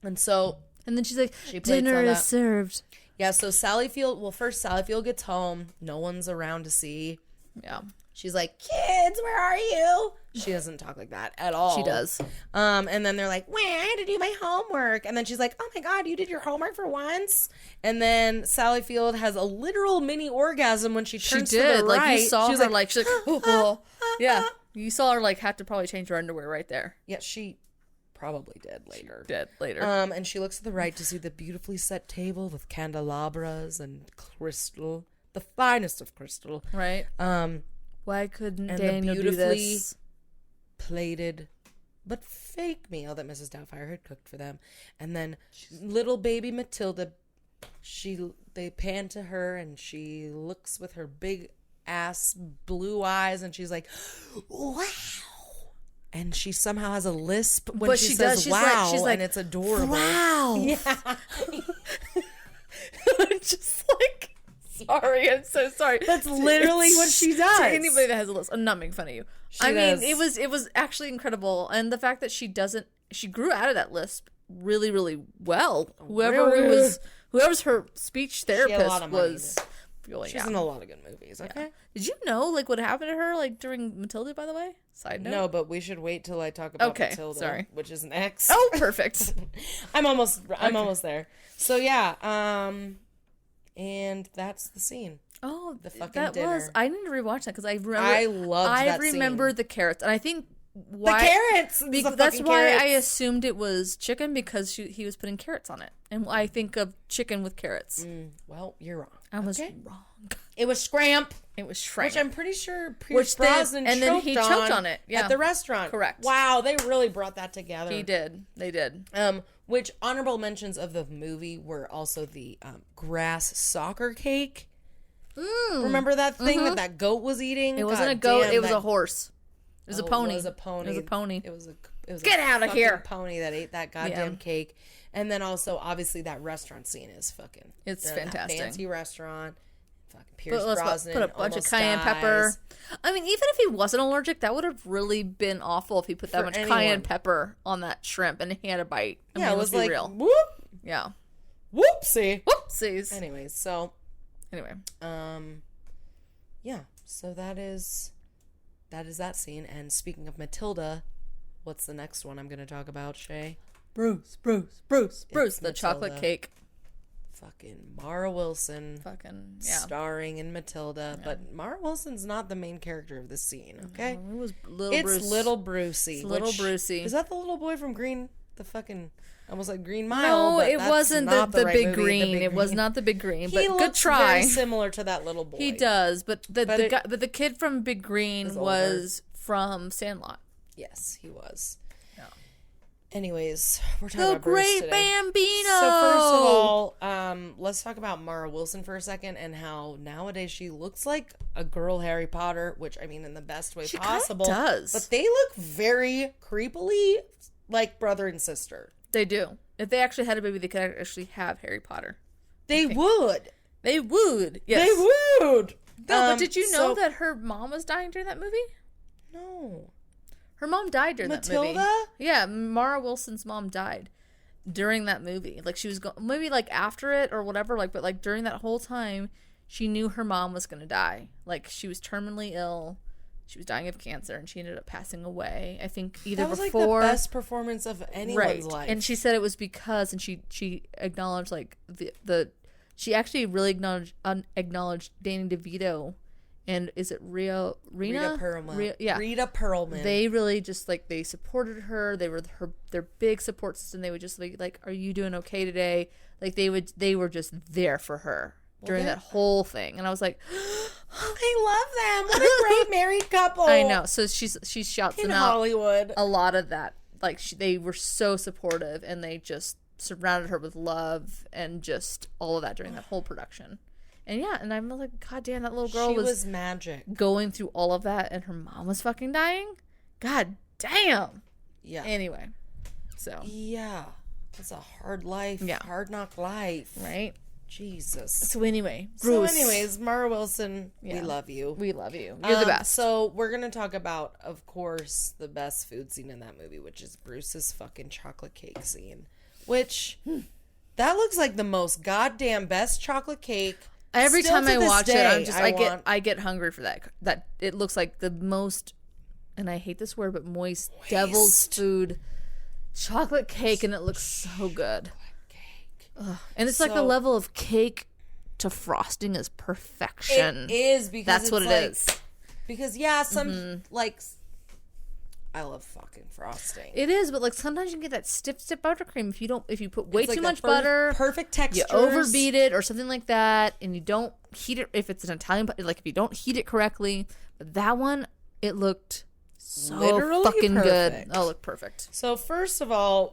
And so, And then she's like, plates dinner all is that. served. yeah, so Sally Field, first Sally Field gets home. No one's around to see. Yeah. She's like, kids, where are you? She doesn't talk like that at all. She does. And then they're like, wait, I had to do my homework. And then she's like, oh my God, you did your homework for once? And then Sally Field has a literal mini orgasm when she She turns to did. the Like, right. you saw She was her, like, she's like, oh. Yeah. You saw her, like, have to probably change her underwear right there. Yeah, she probably did later. Did later. And she looks to the right to see the beautifully set table with candelabras and crystal, the finest of crystal. Right. Why couldn't And Daniel the do beautifully this? plated but fake meal that Mrs. Doubtfire had cooked for them. And then little baby Matilda, they pan to her and she looks with her big ass blue eyes and she's like, wow. And she somehow has a lisp when But she she says does. She's wow, like, and it's adorable. Wow. Yeah. Just like, sorry, I'm so sorry. That's literally what she does. To anybody that has a list, I'm not making fun of you. I does. mean, it was actually incredible, and the fact that she grew out of that lisp really, really well. Whoever's her speech had a lot therapist of money was. Really, She's in a lot of good movies, okay? Did you know like what happened to her like during Matilda? By the way, side note. No, but we should wait till I talk about Okay, Matilda, sorry. which is next. Oh, perfect. I'm almost there. So yeah, and that's the scene. Oh, The fucking that dinner. was. I need to rewatch that because I remember. I loved that remember scene. the carrots, and I think The why carrots. that's why I assumed it was chicken because he was putting carrots on it, and I think of chicken with carrots. Well, you're wrong. I was Okay. wrong. It was scramp, It was shrimp. which I'm pretty sure Which Pierce then- Brosnan and then he choked on it, yeah. at the restaurant. Correct. Wow, they really brought that together. He did. They did. Which honorable mentions of the movie were also the grass soccer cake. Remember that thing that goat was eating? It wasn't God a goat. damn, It was that- a horse. It was a pony. It was a pony. It was a pony. It was Get a outta fucking here. pony that ate that goddamn cake. And then also, obviously, that restaurant scene is fucking. It's that fantastic. Fancy restaurant. Fucking Pierce Put Brosnan. a bunch of almost cayenne dies. pepper. I mean, even if he wasn't allergic, that would have really been awful if he put that For much anyone. cayenne pepper on that shrimp and he had a bite. I Yeah, mean, it was let's be like real. whoop, Yeah. whoopsie. Whoopsies. Anyways, so Anyway. yeah, so that is that scene. And speaking of Matilda, what's the next one I'm going to talk about, Shay? Bruce. The chocolate Matilda. cake. Fucking Mara Wilson Fucking, yeah. starring in Matilda, but Mara Wilson's not the main character of this scene, okay? It was little It's Bruce. little Brucey. It's little which- Brucey. Is that the little boy from Green? The fucking almost like Green Mile. No, but it that's wasn't not the right big movie, green. the big It was green. not the big green, He but good looks try. very similar to that little boy. He does, but But the kid from Big Green was older. was from Sandlot. Yes, he was. Yeah. Anyways, we're talking The about Bruce Great today. Bambino. So first of all, let's talk about Mara Wilson for a second and how nowadays she looks like a girl Harry Potter, which I mean in the best way She kinda possible. does. But they look very creepily like brother and sister. They do. If they actually had a baby, they could actually have Harry Potter. They would. They would. Yes. They would. No, but did you know so- that her mom was dying during that movie? No. Her mom died during that movie. Matilda? Yeah, Mara Wilson's mom died during that movie. Like she was maybe like after it or whatever. Like, but like during that whole time, she knew her mom was gonna die. Like she was terminally ill, she was dying of cancer, and she ended up passing away. I think either that was before like the best performance of anyone's life. And she said it was because, and she acknowledged like she actually really acknowledged Danny DeVito. And is it Rita Perlman? Rita Perlman. They really just like, they supported her. They were their big support system. They would just like, are you doing okay today? Like they were just there for her during that whole thing. And I was like, I love them. What a great married couple. I know. So she shouts in them out Hollywood. A lot of that. Like they were so supportive, and they just surrounded her with love and just all of that during that whole production. And yeah, and I'm like, God damn, that little girl was magic. Going through all of that, and her mom was fucking dying. God damn. Yeah. Anyway, so. Yeah. It's a hard life. Yeah. Hard knock life. Right? Jesus. So anyway, Bruce. So anyways, Mara Wilson, we love you. We love you. You're the best. So we're going to talk about, of course, the best food scene in that movie, which is Bruce's fucking chocolate cake scene. Which, that looks like the most goddamn best chocolate cake. Every time I watch it, I'm just I get hungry for that. That it looks like the most, and I hate this word, but moist devil's food chocolate cake, and it looks so good. And it's like the level of cake to frosting is perfection. It is, because that's what it is. Because some like, I love fucking frosting. It is, but like sometimes you can get that stiff buttercream if you put way too much butter, perfect texture, you overbeat it or something like that, and you don't heat it. If it's an Italian, like if you don't heat it correctly, but that one, it looked so literally fucking perfect. Good. Oh, it looked perfect. So first of all,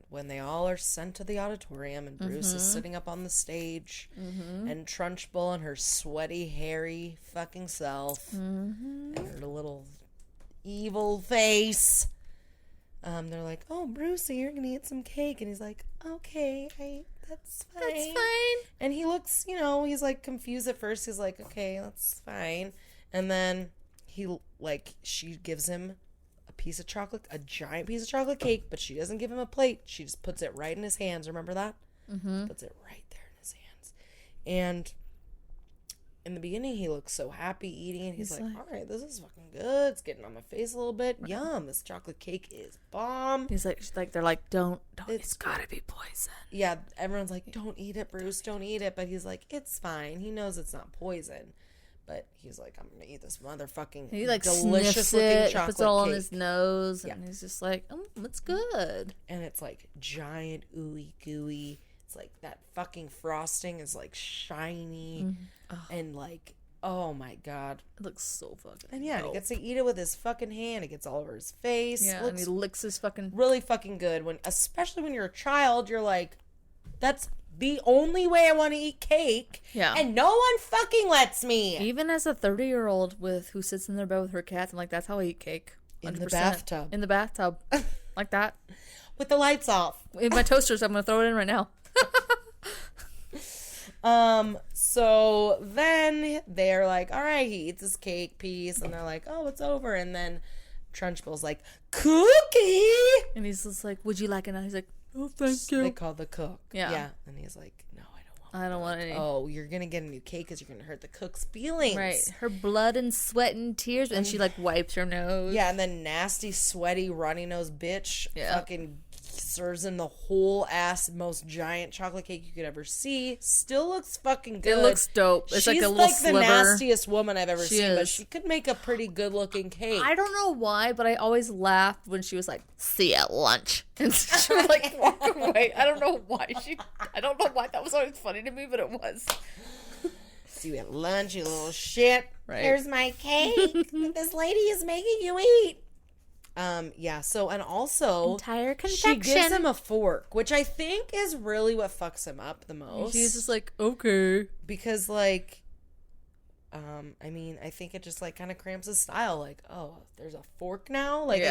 when they all are sent to the auditorium, and Bruce is sitting up on the stage, and Trunchbull and her sweaty, hairy fucking self, and her little evil face, they're like, "Oh, Brucey, you're gonna eat some cake," and he's like, "Okay, that's fine." And he looks, he's like confused at first. He's like, "Okay, that's fine," and then she gives him a giant piece of chocolate cake, but she doesn't give him a plate. She just puts it right in his hands. Remember that? Puts it right there in his hands. And in the beginning, he looks so happy eating it. He's like, all right, this is fucking good. It's getting on my face a little bit. Right. Yum, this chocolate cake is bomb. He's like, they're like, don't, it's gotta be poison. Yeah, everyone's like, don't eat it, Bruce, don't eat it. But he's like, it's fine. He knows it's not poison. But he's like, I'm gonna eat this motherfucking delicious looking chocolate cake. Puts it all on his nose, and he's just like, it's good. And it's like giant ooey gooey. It's like that fucking frosting is like shiny and like, oh my god, it looks so fucking. And he gets to eat it with his fucking hand. It gets all over his face. Yeah, and he licks his fucking really fucking good. Especially when you're a child, you're like, that's the only way I want to eat cake. Yeah. And no one fucking lets me. Even as a 30-year-old who sits in their bed with her cats, I'm like, that's how I eat cake. 100%. In the bathtub. Like that. With the lights off. In my toasters, I'm going to throw it in right now. So then they're like, all right, he eats his cake piece, and they're like, oh, it's over. And then Trunchbull's like, cookie. And he's just like, would you like it now? He's like, oh, thank you. They call the cook. Yeah. And he's like, no, I don't want any. Oh, you're going to get a new cake because you're going to hurt the cook's feelings. Right. Her blood and sweat and tears. And she like wipes her nose. Yeah. And then nasty, sweaty, runny nose bitch fucking serves in the whole ass most giant chocolate cake you could ever see. Still looks fucking good. It looks dope. It's like a little sliver. She's like the nastiest woman I've ever seen, but she could make a pretty good looking cake. I don't know why, but I always laughed when she was like, see you at lunch. And she would like walk away. I don't know why that was always funny to me, but it was. See you at lunch, you little shit. Right. Here's my cake. This lady is making you eat. So, and also, entire confection. She gives him a fork, which I think is really what fucks him up the most. He's just like, okay. Because, like, I think it just, like, kind of cramps his style. Like, oh, there's a fork now? Like,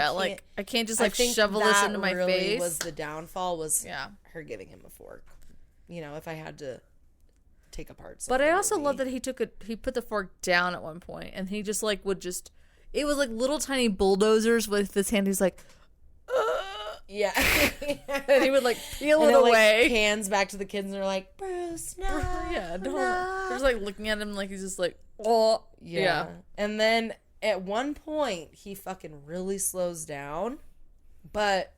I can't just, like, shovel this into my really face. Was the downfall was her giving him a fork. If I had to take apart something. But I also love that he put the fork down at one point, and he just, like, it was like little tiny bulldozers with his hand. He's like, Yeah. And he would like peel and it away. Like, hands back to the kids and they're like, Bruce, no. Yeah, no. No. They're just like looking at him like he's just like, oh. Yeah. And then at one point, he fucking really slows down. But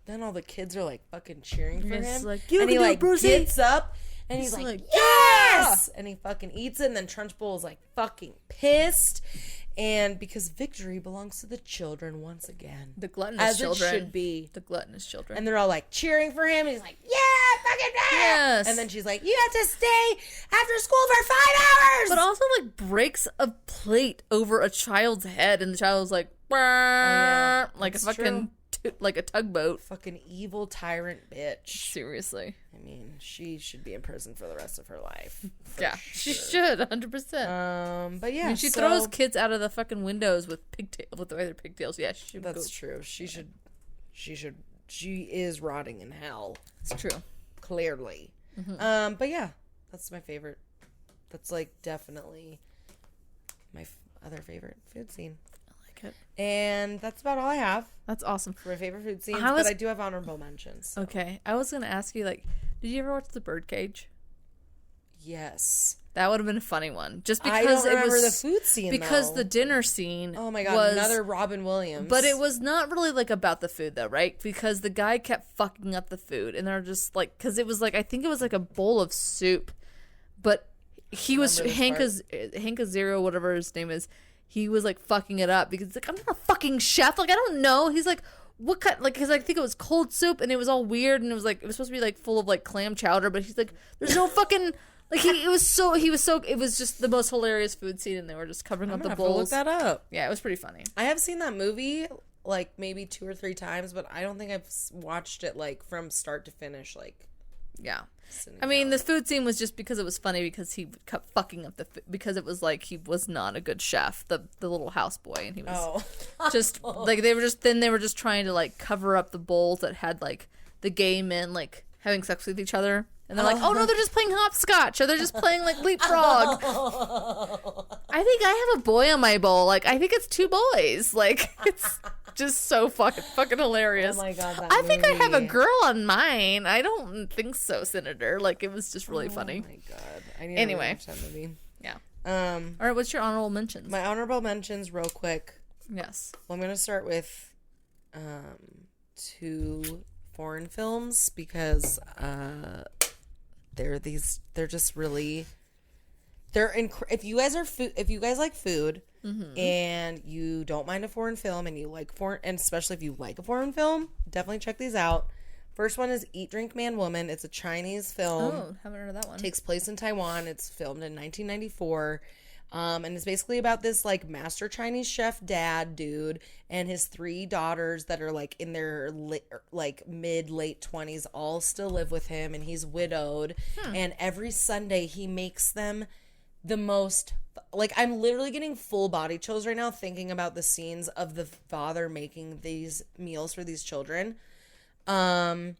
then all the kids are like fucking cheering for him. Like, and he like gets up and he's like, yes! And he fucking eats it. And then Trunchbull is like fucking pissed. And because victory belongs to the children once again. The gluttonous children. As it should be. The gluttonous children. And they're all like cheering for him. And he's like, yeah, fucking yes. And then she's like, you have to stay after school for 5 hours. But also like breaks a plate over a child's head. And the child was like, like a fucking, like a tugboat. Fucking evil tyrant bitch. Seriously. I mean, she should be in prison for the rest of her life. Yeah, she should, 100%. But yeah, I mean, she throws kids out of the fucking windows with their pigtails. Yeah, she should. That's true. She should. She is rotting in hell. It's true. Clearly. But yeah, that's my favorite. That's like definitely my other favorite food scene. It. And that's about all I have. That's awesome. For my favorite food scenes, but I do have honorable mentions. So. Okay. I was going to ask you, like, did you ever watch The Birdcage? Yes. That would have been a funny one. Just because I don't it remember was the food scene, because the dinner scene oh my god, was, another Robin Williams. But it was not really, like, about the food, though, right? Because the guy kept fucking up the food. And they're just, like, because it was, like, I think it was, like, a bowl of soup. But he was, Hank Azaria, whatever his name is, he was like fucking it up because like I'm not a fucking chef. Like I don't know. He's like, what kind? Like because I think it was cold soup and it was all weird and it was supposed to be like full of like clam chowder. But he's like, there's no fucking like it was just the most hilarious food scene and they were just covering up the bowls. Look that up. Yeah, it was pretty funny. I have seen that movie like maybe 2 or 3 times, but I don't think I've watched it like from start to finish. Like yeah. I mean, the food scene was just because it was funny because he kept fucking up the food because it was like he was not a good chef, the little houseboy, and he was just like they were just trying to like cover up the bowls that had like the gay men like having sex with each other, and they're like, oh no, they're just playing hopscotch or they're just playing like leapfrog. I think I have a boy on my bowl. Like I think it's 2 boys. Like it's. Just so fucking hilarious. Oh my god, I think I have a girl on mine. I don't think so, Senator. Like it was just really funny. Oh my god. I need anyway. to watch that movie. Yeah. All right, what's your honorable mentions? My honorable mentions real quick. Yes. Well, I'm going to start with 2 foreign films because they're just really if you guys like food and you don't mind a foreign film and you like and especially if you like a foreign film, definitely check these out. First one is Eat, Drink, Man, Woman. It's a Chinese film. Oh, haven't heard of that one. Takes place in Taiwan. It's filmed in 1994. And it's basically about this like master Chinese chef dad dude and his 3 daughters that are like in their like mid-late 20s, all still live with him, and he's widowed. And every Sunday he makes them the most, like, I'm literally getting full body chills right now thinking about the scenes of the father making these meals for these children. And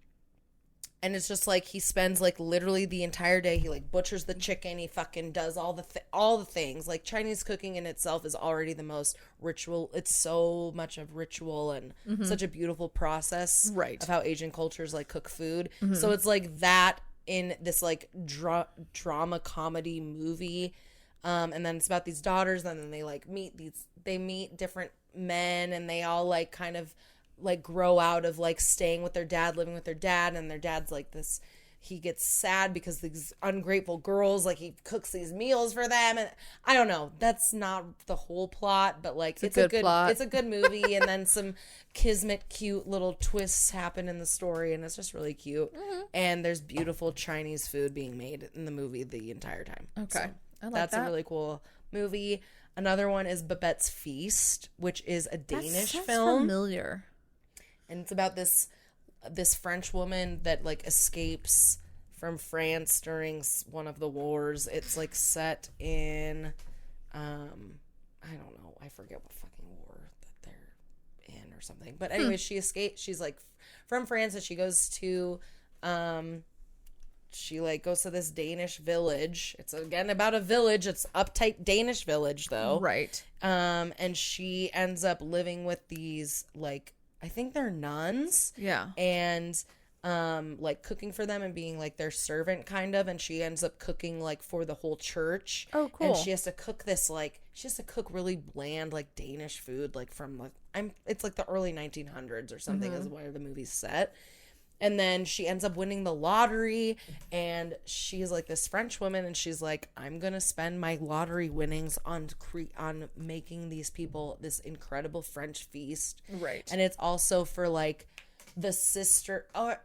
it's just like he spends like literally the entire day. He like butchers the chicken. He fucking does all the things. Like Chinese cooking in itself is already the most ritual. It's so much of ritual and such a beautiful process of how Asian cultures like cook food. So it's like that in this like drama comedy movie. And then it's about these daughters, and then they like meet different men, and they all like kind of like grow out of like staying with their dad, living with their dad, and their dad's like this, he gets sad because these ungrateful girls, like he cooks these meals for them, and I don't know, that's not the whole plot, but like it's a good plot. It's a good movie. And then some kismet cute little twists happen in the story, and it's just really cute. And there's beautiful Chinese food being made in the movie the entire time. Okay. So that's a really cool movie. Another one is Babette's Feast, which is a Danish film. Familiar. And it's about this French woman that like escapes from France during one of the wars. It's like set in, I don't know, I forget what fucking war that they're in or something. But anyway, she escapes. She's like from France, and she goes to, goes to this Danish village. It's again about a village. It's uptight Danish village though. Right. And she ends up living with these like I think they're nuns. Yeah. And like cooking for them and being like their servant kind of, and she ends up cooking like for the whole church. Oh, cool. And she has to cook this like she has to cook really bland like Danish food like from like it's like the early 1900s or something is where the movie's set. And then she ends up winning the lottery, and she's like this French woman, and she's like, I'm gonna spend my lottery winnings on making these people this incredible French feast. Right. And it's also for like the sister. Oh,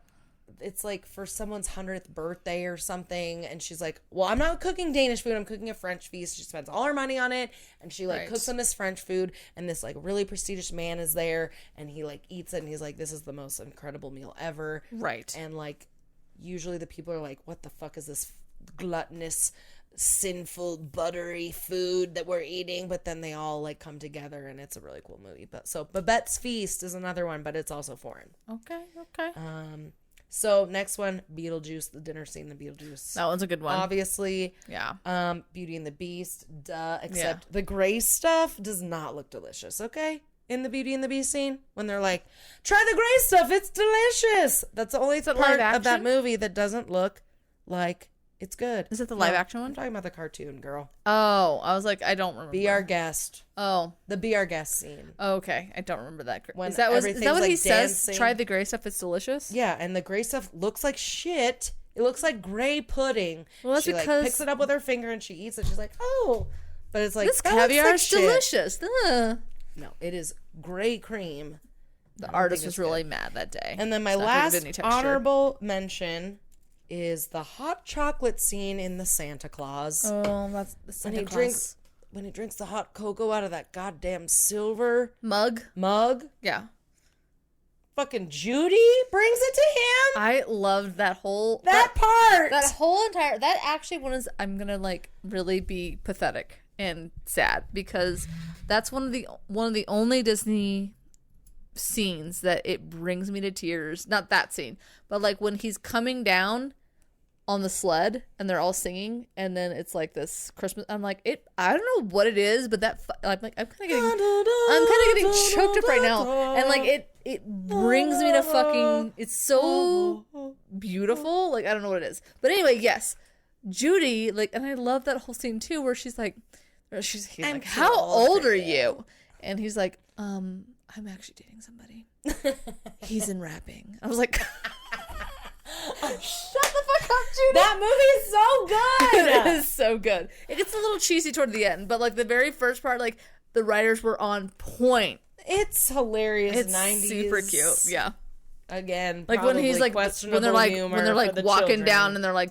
it's like for someone's 100th birthday or something, and she's like, well, I'm not cooking Danish food, I'm cooking a French feast. She spends all her money on it, and she like cooks on this French food, and this like really prestigious man is there, and he like eats it, and he's like, this is the most incredible meal ever. Right. And like usually the people are like, what the fuck is this gluttonous, sinful, buttery food that we're eating? But then they all like come together, and it's a really cool movie. But so Babette's Feast is another one, but it's also foreign. Okay. So next one, Beetlejuice, the dinner scene in Beetlejuice. That one's a good one. Obviously. Yeah. Beauty and the Beast, duh. Except the gray stuff does not look delicious, okay? In the Beauty and the Beast scene, when they're like, try the gray stuff, it's delicious. That's the only part of that movie that doesn't look like it's good. Is it the live action one? I'm talking about the cartoon, girl. Oh, I was like, I don't remember. Be Our Guest. Oh. The Be Our Guest scene. Okay, I don't remember that. When is that what like he says? dancing. Try the gray stuff, it's delicious? Yeah, and the gray stuff looks like shit. It looks like gray pudding. Well, that's she because like picks it up with her finger and she eats it. She's like, oh. But it's like, this that looks caviar like is shit. delicious. Ugh. No, it is gray cream. The artist was really mad that day. And then my last honorable mention is the hot chocolate scene in the Santa Claus. Oh, that's the Santa Claus. When he drinks the hot cocoa out of that goddamn silver mug. Yeah. Fucking Judy brings it to him. I loved that whole part. That whole entire that actually one is I'm gonna like really be pathetic and sad because that's one of the only Disney scenes that it brings me to tears. Not that scene, but like when he's coming down on the sled and they're all singing, and then it's like this Christmas. I'm like, I don't know what it is, but I'm kind of getting choked up right now, and like it brings me to fucking. It's so beautiful. Like I don't know what it is, but anyway, yes, Judy. Like, and I love that whole scene too, where he's like, how old are you? And he's like, I'm actually dating somebody. He's in rapping. I was like, shut the fuck up, Judy. That movie is so good. It is so good. It gets a little cheesy toward the end, but like the very first part, like the writers were on point. It's hilarious. It's 90s. super cute. Yeah. Again, like when he's like when they're like walking children. down and they're like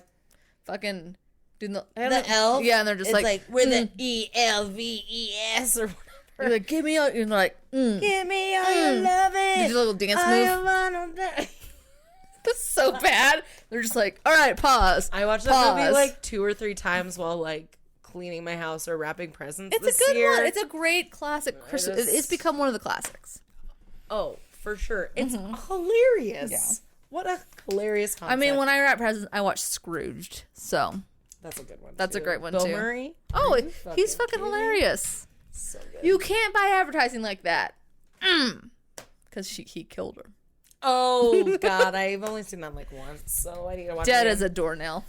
fucking doing the elf. Yeah, and they're just like we're the ELVES or whatever. You're like, give me all, and they're like, give me all your loving. You do a little dance move. That's so bad. They're just like, all right, pause. I watched that movie like 2 or 3 times while like cleaning my house or wrapping presents. It's a good one. It's a great classic Christmas. It's become one of the classics. Oh, for sure. It's hilarious. Yeah. What a hilarious concept. I mean, when I wrap presents, I watch Scrooged. So that's a good one. That's a great one Bill too. Murray. Oh, he's fucking hilarious. So good. You can't buy advertising like that. Because he killed her. Oh God, I've only seen that like once, so I need to watch it. Dead as a doornail.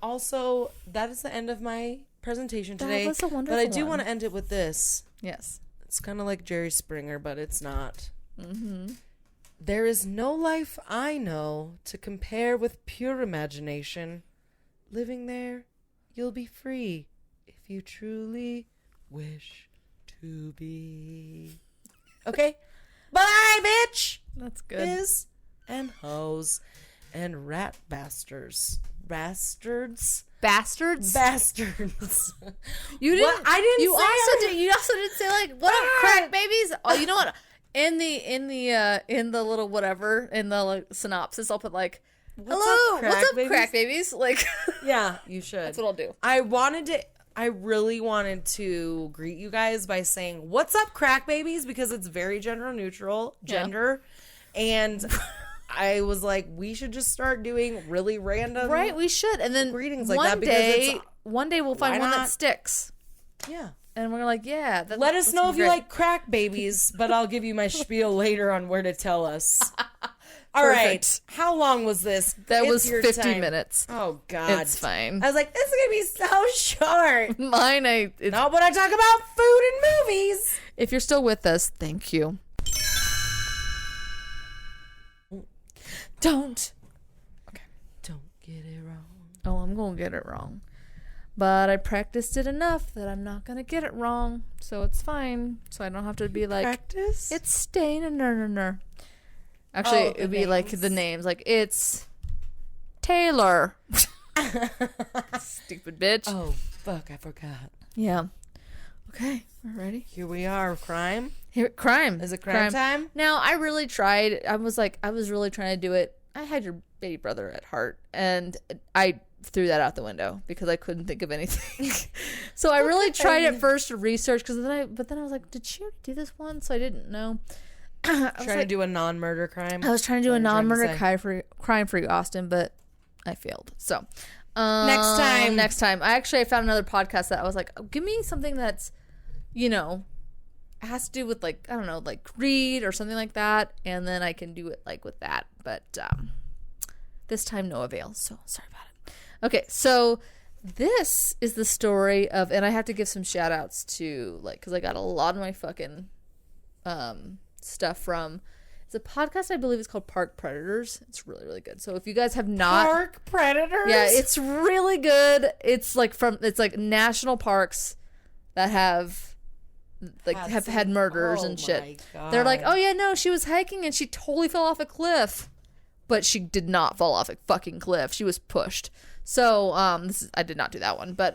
Also, that is the end of my presentation today. That was a wonderful But I do one. want to end it with this. Yes. It's kind of like Jerry Springer, but it's not. There is no life I know to compare with pure imagination. Living there, you'll be free if you truly wish to be. Okay? Bye, bitch! That's good. Is and hoes and rat bastards. Bastards? Bastards? Bastards. You didn't. What? I didn't you say also I- did. You also didn't say like what up, crack babies. Oh, you know what? In the little whatever in the like, synopsis, I'll put like, hello, what's up, crack babies? Like, Yeah, you should. that's what I'll do. I really wanted to greet you guys by saying, what's up, crack babies? Because it's very gender. And I was like, we should just start doing really random. Right, we should. And then greetings like that because one day we'll find one that not? sticks. Yeah. And we're like, yeah. Let us know if you great. like crack babies, but I'll give you my spiel later on where to tell us. All right. How long was this? That was It's your 50 time. minutes. Oh, God. It's fine. I was like, this is going to be so short. Mine, Not when I talk about food and movies. if you're still with us, thank you. Don't. Okay. Don't get it wrong. Oh, I'm going to get it wrong. But I practiced it enough that I'm not going to get it wrong. So it's fine. So I don't have to be like, Practice? it's Stayner. Actually, it would be like the names. Like, it's Taylor. Stupid bitch. Oh, fuck. I forgot. Yeah. Okay. We're ready. Here we are. Crime? Here, crime. Is it crime time? Now, I really tried. I was really trying to do it. I had your baby brother at heart, and I threw that out the window because I couldn't think of anything. So I really tried at first to research, but then I was like, did she already do this one? So I didn't know. Trying to do a non-murder crime? I was trying to do a non-murder crime crime for you, Austin, but I failed. So Next time. I found another podcast that I was like, oh, give me something that's, has to do with like, I don't know, like greed or something like that, and then I can do it like with that. But this time no avail. So sorry about it. Okay, so this is the story of, and I have to give some shout outs to, like, because I got a lot of my fucking stuff from, it's a podcast I believe is called Park Predators. It's really, really good. So if you guys have not, Park Predators? yeah, it's really good. It's like national parks that have had murders and shit. They're like, oh yeah, no, she was hiking and she totally fell off a cliff, but she did not fall off a fucking cliff. She was pushed. So I did not do that one, but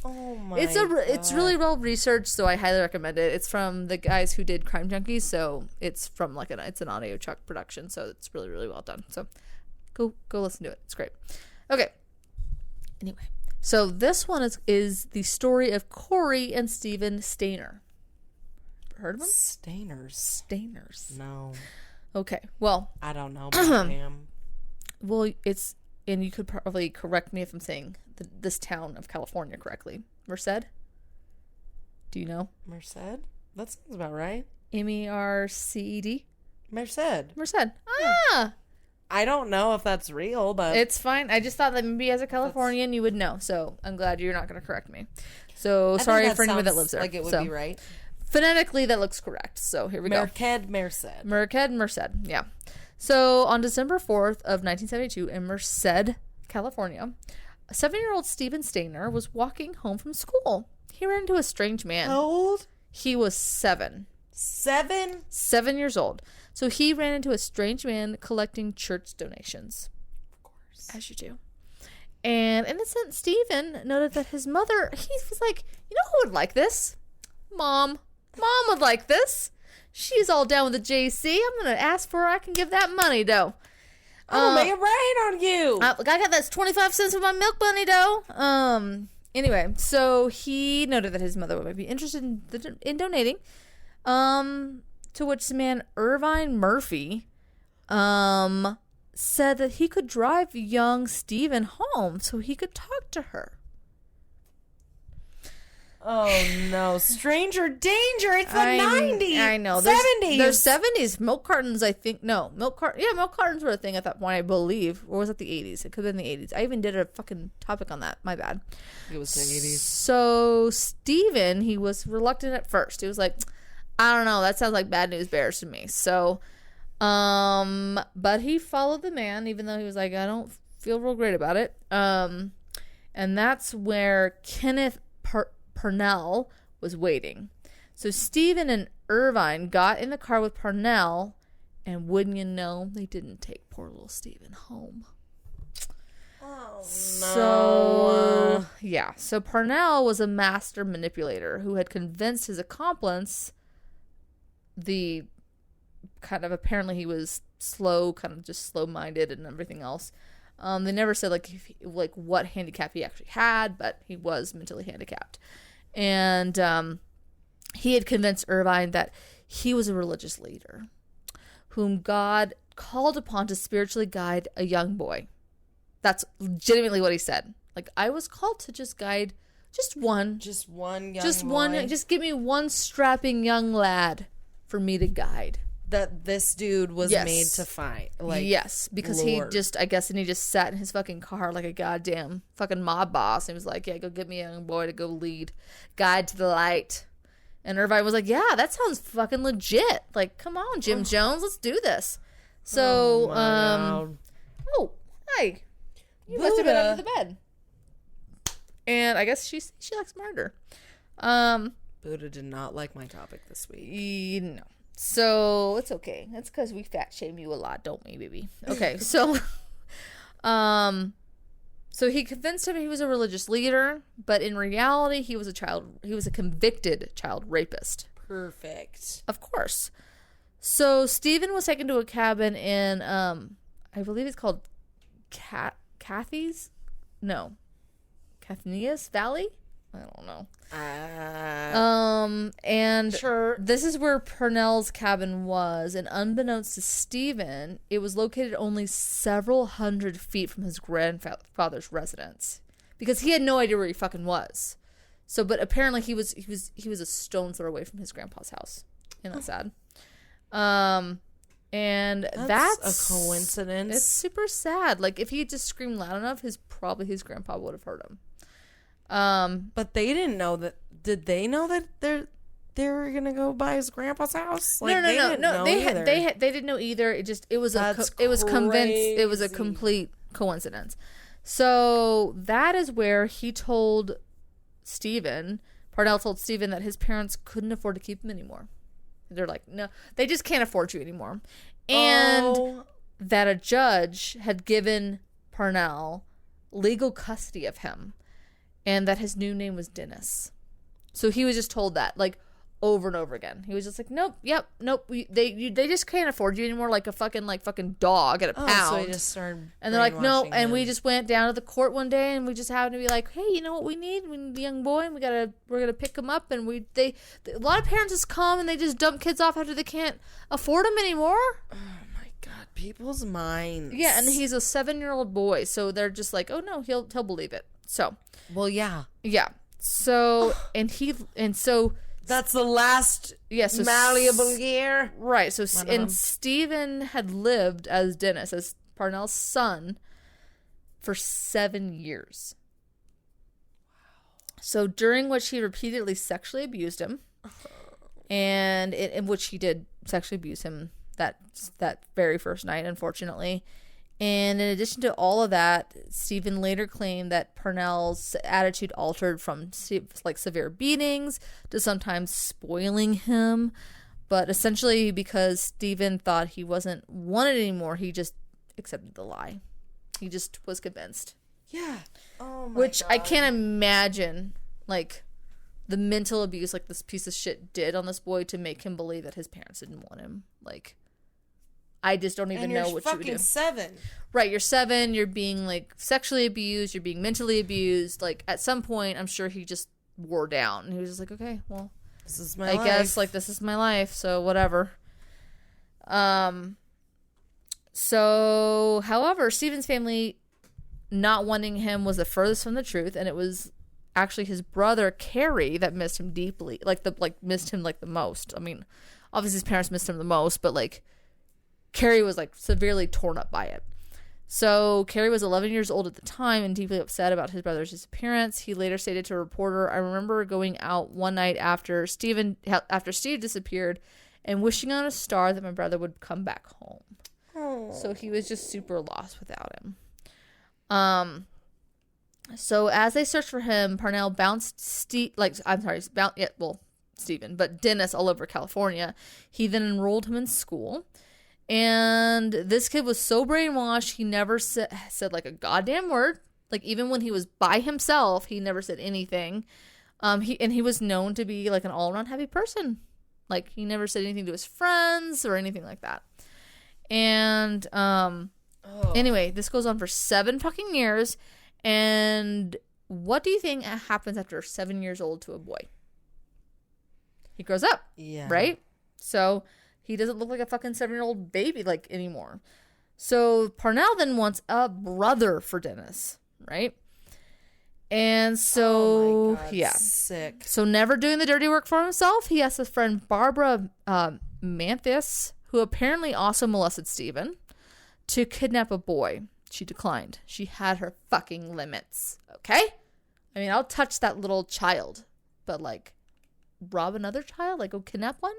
oh my it's really well researched, so I highly recommend it. It's from the guys who did Crime Junkies, so it's from it's an audio chuck production, so it's really, really well done. So go listen to it. It's great. Okay. Anyway, so this one is the story of Corey and Stephen Stayner. Heard of them? Stainers. No. Okay. Well, I don't know. But I am. Well, it's, and you could probably correct me if I'm saying this town of California correctly. Merced? Do you know? Merced? That sounds about right. Merced? Merced. Ah! I don't know if that's real, but It's fine. I just thought that maybe as a Californian you would know. So I'm glad you're not going to correct me. So sorry for anyone that lives there. Like it would be right. Phonetically, that looks correct. So here we go. Merced. Yeah. So on December 4th of 1972 in Merced, California, 7-year-old Stephen Stayner was walking home from school. He ran into a strange man. How old? He was 7. 7? 7 years old. So he ran into a strange man collecting church donations. Of course. As you do. And innocent Stephen noted that his mother, he was like, you know who would like this? Mom. Mom would like this. She's all down with the JC. I'm going to ask for her. I can give that money, though. I'll make it rain on you. I got that 25 cents for my milk bunny, though. Anyway, so he noted that his mother might be interested in donating. To which the man Irvine Murphy said that he could drive young Stephen home so he could talk to her. Oh no, stranger danger. It's the 90s. I know. 70s. There's 70s. Milk cartons, I think. No, milk cartons were a thing at that point, I believe. Or was it the 80s? It could have been the 80s. I even did a fucking topic on that. My bad. It was the 80s. So Steven, he was reluctant at first. He was like, I don't know, that sounds like bad news bears to me. So but he followed the man, even though he was like, I don't feel real great about it. And that's where Kenneth Parnell was waiting. So Stephen and Irvine got in the car with Parnell, and wouldn't you know, they didn't take poor little Stephen home. Oh no. So yeah, so Parnell was a master manipulator who had convinced his accomplice, the kind of, apparently he was slow-minded and everything else. They never said like what handicap he actually had, but he was mentally handicapped. And he had convinced Irvine that he was a religious leader whom God called upon to spiritually guide a young boy. That's legitimately what he said. Like, I was called to just guide Just one. Just one young Just boy. one. Just give me one strapping young lad for me to guide. That this dude was Yes. made to fight. Like, yes, because Lord. he just, I guess, and he just sat in his fucking car like a goddamn fucking mob boss. And he was like, yeah, go get me a young boy to go lead. Guide to the light. And everybody was like, yeah, that sounds fucking legit. Like, come on, Jim Jones, let's do this. So, my God. oh, hi. You must have been Buddha. under the bed. And I guess she likes murder. Buddha did not like my topic this week. No. So it's okay. That's because we fat shame you a lot, don't we, baby? Okay, so so he convinced him he was a religious leader, but in reality he was a convicted child rapist. Perfect. Of course. So Stephen was taken to a cabin in I believe it's called Cathnias Valley? I don't know. And Sure. this is where Purnell's cabin was, and unbeknownst to Stephen, it was located only several hundred feet from his grandfather's residence, because he had no idea where he fucking was. So, but apparently he was a stone's throw away from his grandpa's house. Isn't that sad? And that's a coincidence. It's super sad. Like, if he had just screamed loud enough, his grandpa would have heard him. But they didn't know that. Did they know that they were gonna go by his grandpa's house? Like, no. They didn't know either. It was a complete coincidence. So that is where he told Parnell told Stephen that his parents couldn't afford to keep him anymore. They're like, no, they just can't afford you anymore, and that a judge had given Parnell legal custody of him. And that his new name was Dennis. So he was just told that, like, over and over again. He was just like, nope, they just can't afford you anymore, like a fucking dog at a pound. So he just started and they're like, no, brainwashing and him. we just went down to the court one day, and we just happened to be like, hey, you know what we need? We need a young boy, and we're gonna pick him up, and a lot of parents just come and they just dump kids off after they can't afford them anymore. Oh my God, people's minds. Yeah, and he's a 7-year-old boy, so they're just like, oh no, he'll believe it. So. Well, yeah. Yeah. So, so that's the last malleable year. Right. So, and Stephen had lived as Dennis, as Parnell's son, for 7 years. Wow. So, during which he repeatedly sexually abused him, and in which he did sexually abuse him that very first night, unfortunately. And in addition to all of that, Stephen later claimed that Parnell's attitude altered from like severe beatings to sometimes spoiling him. But essentially, because Stephen thought he wasn't wanted anymore, he just accepted the lie. He just was convinced. Yeah. Oh my Which God. I can't imagine, like, the mental abuse like this piece of shit did on this boy to make him believe that his parents didn't want him. Like, I just don't even know what you would do. You're fucking 7. Right, you're 7, you're being, like, sexually abused, you're being mentally abused. Like, at some point, I'm sure he just wore down. And he was just like, okay, well, this is my life. I guess, like, this is my life, so whatever. So, however, Stephen's family not wanting him was the furthest from the truth, and it was actually his brother, Carrie, that missed him deeply. Missed him, like, the most. I mean, obviously his parents missed him the most, but, like, Carrie was, like, severely torn up by it. So Carrie was 11 years old at the time and deeply upset about his brother's disappearance. He later stated to a reporter, I remember going out one night after Steve disappeared and wishing on a star that my brother would come back home. Oh. So he was just super lost without him. So as they searched for him, Parnell bounced Stephen, but Dennis all over California. He then enrolled him in school. And this kid was so brainwashed, he never said like a goddamn word. Like, even when he was by himself, he never said anything. He was known to be like an all-around happy person. Like, he never said anything to his friends or anything like that. And anyway, this goes on for 7 fucking years. And what do you think happens after 7 years old to a boy? He grows up. Yeah. Right? So he doesn't look like a fucking 7-year-old baby like anymore. So Parnell then wants a brother for Dennis, right? And so, Oh my God, yeah. sick. So never doing the dirty work for himself, he asked his friend Barbara Manthis, who apparently also molested Stephen, to kidnap a boy. She declined. She had her fucking limits. Okay? I mean, I'll touch that little child, but like, rob another child? Like, go kidnap one?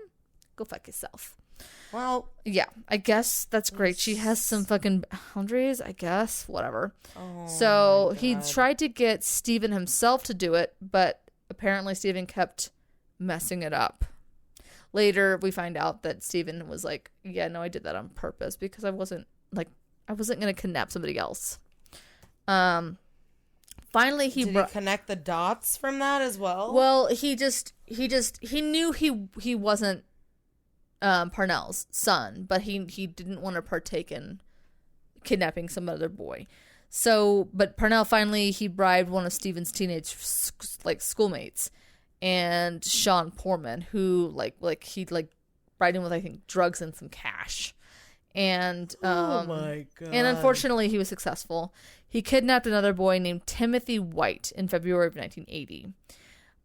Go fuck yourself. Well, yeah, I guess that's great. She has some fucking boundaries, I guess. Whatever. oh So my he God. tried to get Stephen himself to do it, but apparently Stephen kept messing it up. Later, we find out that Stephen was like, yeah, no, I did that on purpose because I wasn't going to kidnap somebody else. Finally, Did he connect the dots from that as well? Well, he knew he wasn't Parnell's son, but he didn't want to partake in kidnapping some other boy. So, but Parnell finally, he bribed one of Stephen's teenage schoolmates, and Sean Portman, who he bribed him with, I think, drugs and some cash. And oh my God. And unfortunately, he was successful. He kidnapped another boy named Timothy White in February of 1980.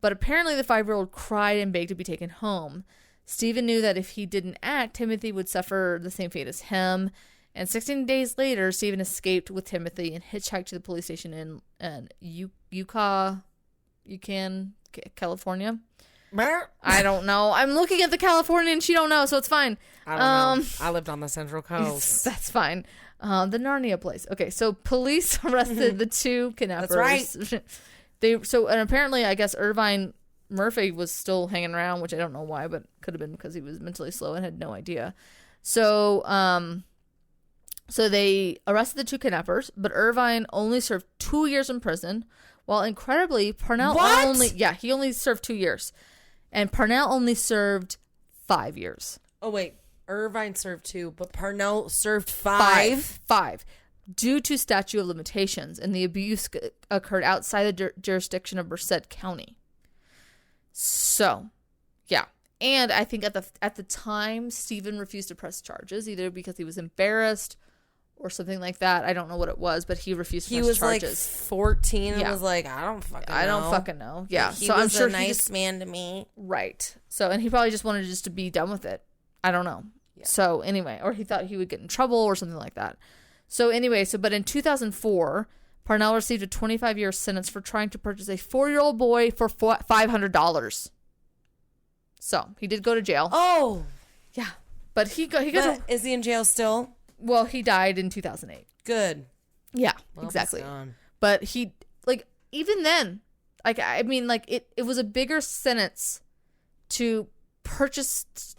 But apparently the 5-year-old cried and begged to be taken home. Stephen knew that if he didn't act, Timothy would suffer the same fate as him. And 16 days later, Stephen escaped with Timothy and hitchhiked to the police station in Yucatan, California. I don't know. I'm looking at the California and she don't know, so it's fine. I don't know. I lived on the Central Coast. That's fine. The Narnia place. Okay, so police arrested the two kidnappers. That's right. And apparently, I guess Irvine Murphy was still hanging around, which I don't know why, but could have been because he was mentally slow and had no idea. So, so they arrested the two kidnappers, but Irvine only served 2 years in prison, while incredibly Parnell he only served 2 years, and Parnell only served 5 years. Oh wait, Irvine served 2, but Parnell served 5. 5. Due to statute of limitations, and the abuse occurred outside the jurisdiction of Merced County. So, yeah. And I think at the time, Stephen refused to press charges, either because he was embarrassed or something like that. I don't know what it was, but he refused to press charges. He was like 14 and was like, I don't fucking know. Yeah. So I'm sure he was a nice man to me. Right. So, and he probably just wanted just to be done with it. I don't know. Yeah. So anyway, or he thought he would get in trouble or something like that. So anyway, but in 2004, Parnell received a 25-year sentence for trying to purchase a 4-year-old boy for $500. So he did go to jail. Oh, yeah, but is he in jail still? Well, he died in 2008. Good. Yeah, exactly. But he even then, it was a bigger sentence to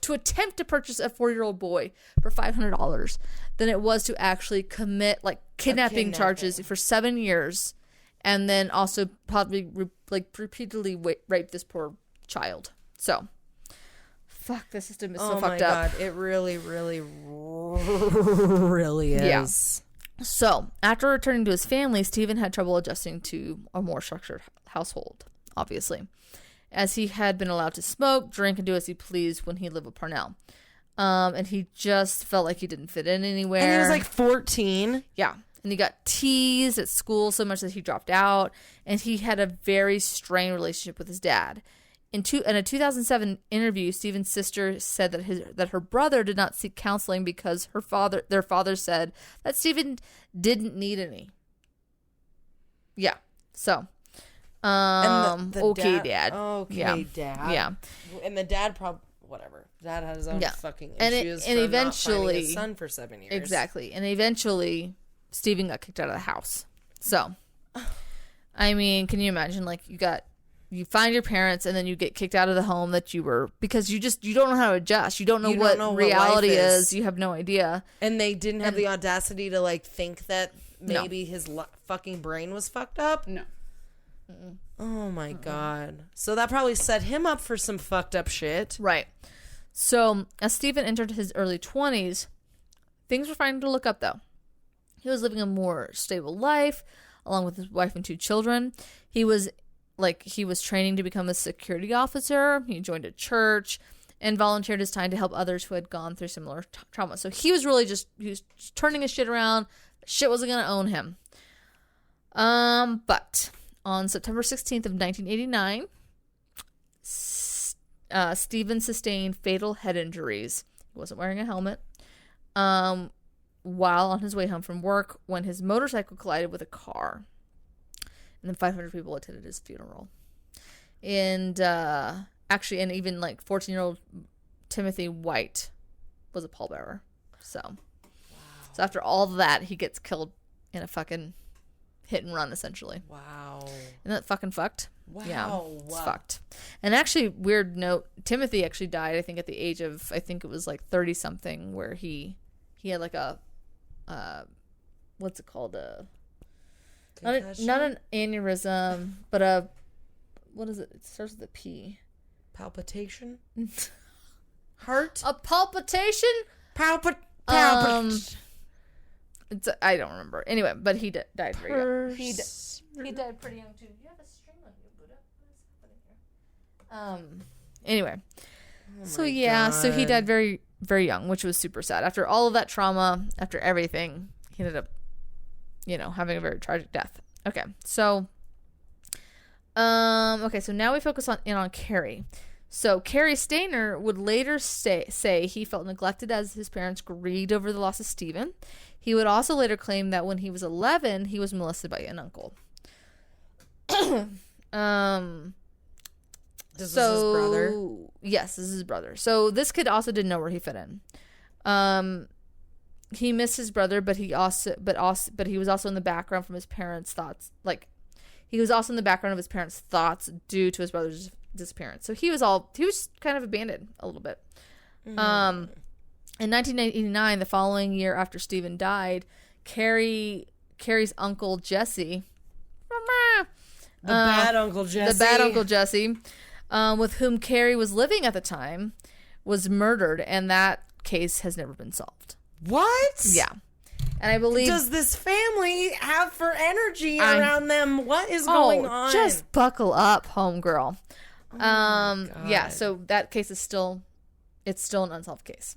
attempt to purchase a 4-year-old boy for $500 than it was to actually commit kidnapping charges for 7 years, and then also probably repeatedly rape this poor child. So, fuck, the system is so fucked up. Oh my God, it really, really, really is. Yeah. So, after returning to his family, Stephen had trouble adjusting to a more structured household, obviously, as he had been allowed to smoke, drink, and do as he pleased when he lived with Parnell. And he just felt like he didn't fit in anywhere. And he was like 14. Yeah. And he got teased at school so much that he dropped out. And he had a very strained relationship with his dad. In a 2007 interview, Stephen's sister said that her brother did not seek counseling because their father said that Stephen didn't need any. Yeah. So... and the okay, dad. Okay, yeah. Dad. Yeah. And the dad whatever. Dad had his own fucking and issues and eventually, not finding his son for 7 years. Exactly. And eventually, Stephen got kicked out of the house. So, I mean, can you imagine? You find your parents and then you get kicked out of the home that you were, because you don't know how to adjust. You don't know what reality is. You have no idea. And they didn't have the audacity to think that maybe his fucking brain was fucked up. No. Oh my God. So that probably set him up for some fucked up shit. Right. So as Stephen entered his early 20s, things were starting to look up though. He was living a more stable life along with his wife and 2 children. He was training to become a security officer. He joined a church and volunteered his time to help others who had gone through similar trauma. So he was really he was turning his shit around. Shit wasn't going to own him. But On September 16th of 1989, Stephen sustained fatal head injuries. He wasn't wearing a helmet. While on his way home from work when his motorcycle collided with a car. And then 500 people attended his funeral. And actually, and even like 14-year-old Timothy White was a pallbearer. So, So after all of that, he gets killed in a fucking hit and run, essentially. Wow. Isn't that fucking fucked? Wow. Yeah, it's fucked. And actually, weird note, Timothy actually died, I think, at the age of, I think it was like 30-something, where he had like a, what's it called? Not an aneurysm, but a, what is it? It starts with a P. Palpitation? Heart? A palpitation? I don't remember. Anyway, but he died very young. He died pretty young, too. You have a string on you, Buddha. What is happening here? Anyway. So, yeah. God. So, he died very, very young, which was super sad. After all of that trauma, after everything, he ended up, having a very tragic death. Okay. So, so now we focus on Carrie. So Carrie Stayner would later say he felt neglected as his parents grieved over the loss of Stephen. He would also later claim that when he was 11, he was molested by an uncle. This is his brother? Yes, this is his brother. So this kid also didn't know where he fit in. He missed his brother, but he was also in the background from his parents' thoughts. Like, he was also in the background of his parents' thoughts due to his brother's disappearance. So he was kind of abandoned a little bit. Mm. In 1989, the following year after Stephen died, Carrie's uncle Jesse, the bad Uncle Jesse, with whom Carrie was living at the time, was murdered, and that case has never been solved. What? Yeah. And I believe... does this family have for energy around them? What is going on? Just buckle up, homegirl. Yeah, so that case is still an unsolved case.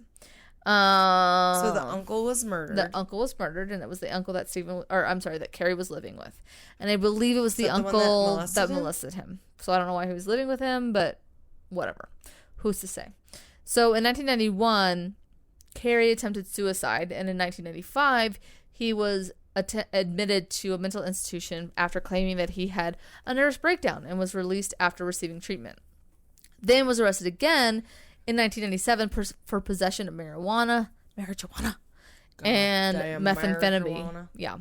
So the uncle was murdered. The uncle was murdered, and it was the uncle that that Carrie was living with. And I believe it was the uncle that molested him. So I don't know why he was living with him, but whatever. Who's to say? So in 1991, Carrie attempted suicide, and in 1995, he was admitted to a mental institution after claiming that he had a nervous breakdown and was released after receiving treatment. Then was arrested again in 1997 for possession of marijuana, and methamphetamine. Yeah.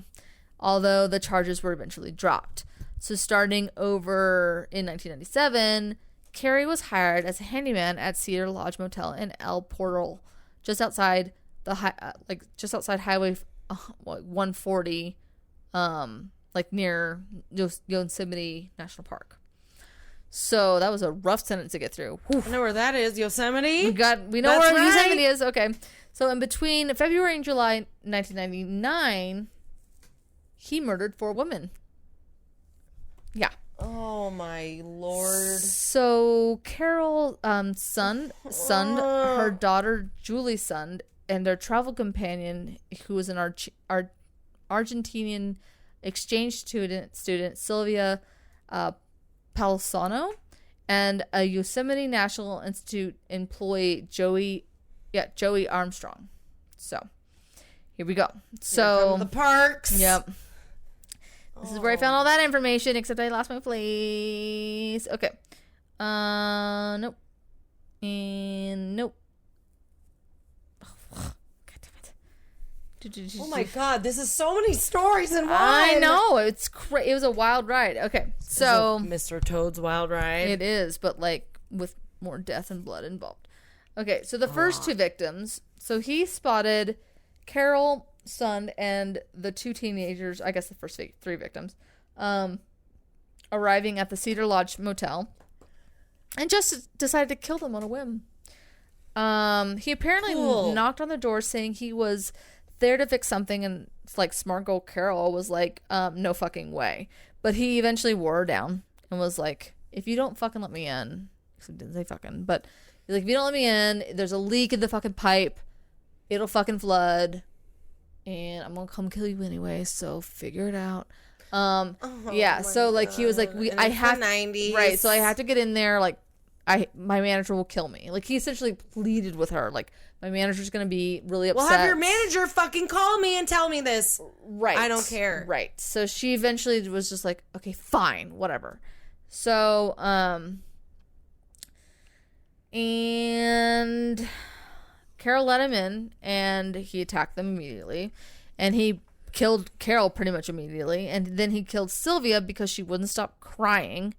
Although the charges were eventually dropped. So starting over in 1997, Carrie was hired as a handyman at Cedar Lodge Motel in El Portal, just outside Highway 140, near Yosemite National Park. So that was a rough sentence to get through. Whew. I know where that is, Yosemite. We know where Yosemite is. Okay. So in between February and July 1999, he murdered 4 women. Yeah. Oh my Lord. So Carol son her daughter Julie's son, and their travel companion, who was an Argentinian exchange student Sylvia Palsano, and a Yosemite National Institute employee Joey Armstrong. So here we go. So the parks. Yep. This is where I found all that information, except I lost my place. Okay. Nope. And nope. Oh, God damn it. Oh my God, this is so many stories in one. I know. It was a wild ride. Okay. So Mr. Toad's Wild Ride. It is, but with more death and blood involved. Okay, so the first 2 victims. So he spotted Carol, son, and the 2 teenagers, I guess the first 3 victims, arriving at the Cedar Lodge Motel, and just decided to kill them on a whim. He apparently knocked on the door saying he was there to fix something, and smart girl Carol was like, no fucking way. But he eventually wore her down and was like, if you don't fucking let me in, he didn't say fucking, but he's like, if you don't let me in, there's a leak in the fucking pipe, it'll fucking flood, and I'm gonna come kill you anyway, so figure it out. Yeah, so like he was like, And I it's have the 90s. right, so I have to get in there. Like, my manager will kill me. Like, he essentially pleaded with her. Like, my manager's gonna be really upset. Well, have your manager fucking call me and tell me this. Right, I don't care. Right. So she eventually was just like, okay, fine, whatever. So and Carol let him in, and he attacked them immediately, and he killed Carol pretty much immediately, and then he killed Sylvia because she wouldn't stop crying.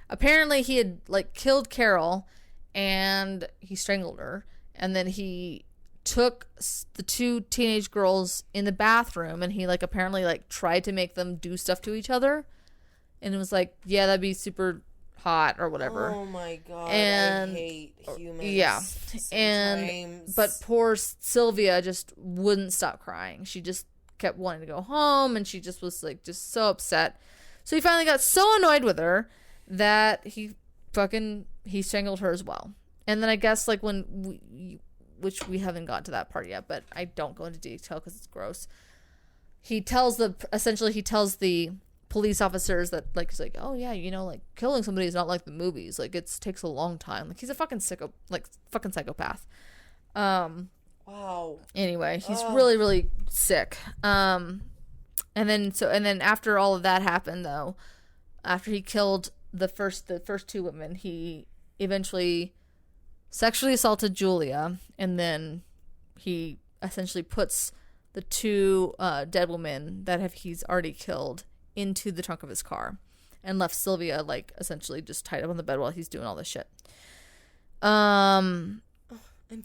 Apparently he had like killed Carol and he strangled her, and then he took the two teenage girls in the bathroom, and he like apparently like tried to make them do stuff to each other, and it was like, yeah, that'd be super hot or whatever. Oh my god, and I hate humans. Yeah. Sometimes. And but poor Sylvia just wouldn't stop crying. She just kept wanting to go home, and she just was like just so upset. So he finally got so annoyed with her that he strangled her as well. And then I guess like which we haven't gotten to that part yet, but I don't go into detail because it's gross. He tells the police officers that like, he's like, oh yeah, you know, like killing somebody is not like the movies. Like it takes a long time. Like he's a fucking psychopath. Wow. Anyway, he's really, really sick. And then after all of that happened though, after he killed the first two women, he eventually sexually assaulted Julia, and then he essentially puts the two dead women that he's already killed into the trunk of his car, and left Sylvia like essentially just tied up on the bed while he's doing all this shit. And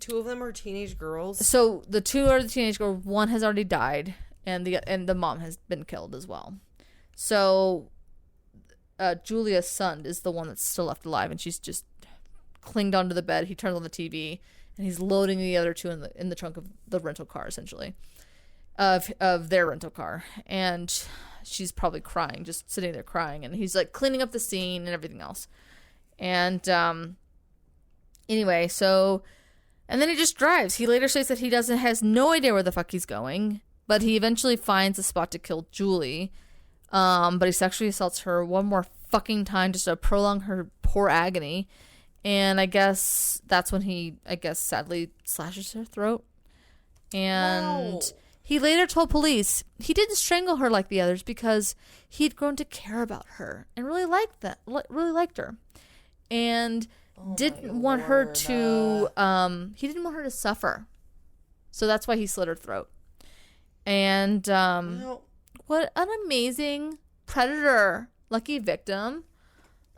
two of them are teenage girls. So the two are the teenage girls. One has already died, and the mom has been killed as well. So Julia's son is the one that's still left alive, and she's just clinged onto the bed. He turns on the TV, and he's loading the other two in the trunk of the rental car, essentially, of their rental car. And she's probably crying, just sitting there crying, and he's like cleaning up the scene and everything else. And anyway, so, and then he just drives. He later says that he has no idea where the fuck he's going, but he eventually finds a spot to kill Julie. But he sexually assaults her one more fucking time just to prolong her poor agony. And I guess that's when he, sadly slashes her throat. And Wow. He later told police he didn't strangle her like the others because he'd grown to care about her and really liked her. And didn't want her to, he didn't want her to suffer. So that's why he slit her throat. And, what an amazing predator, lucky victim.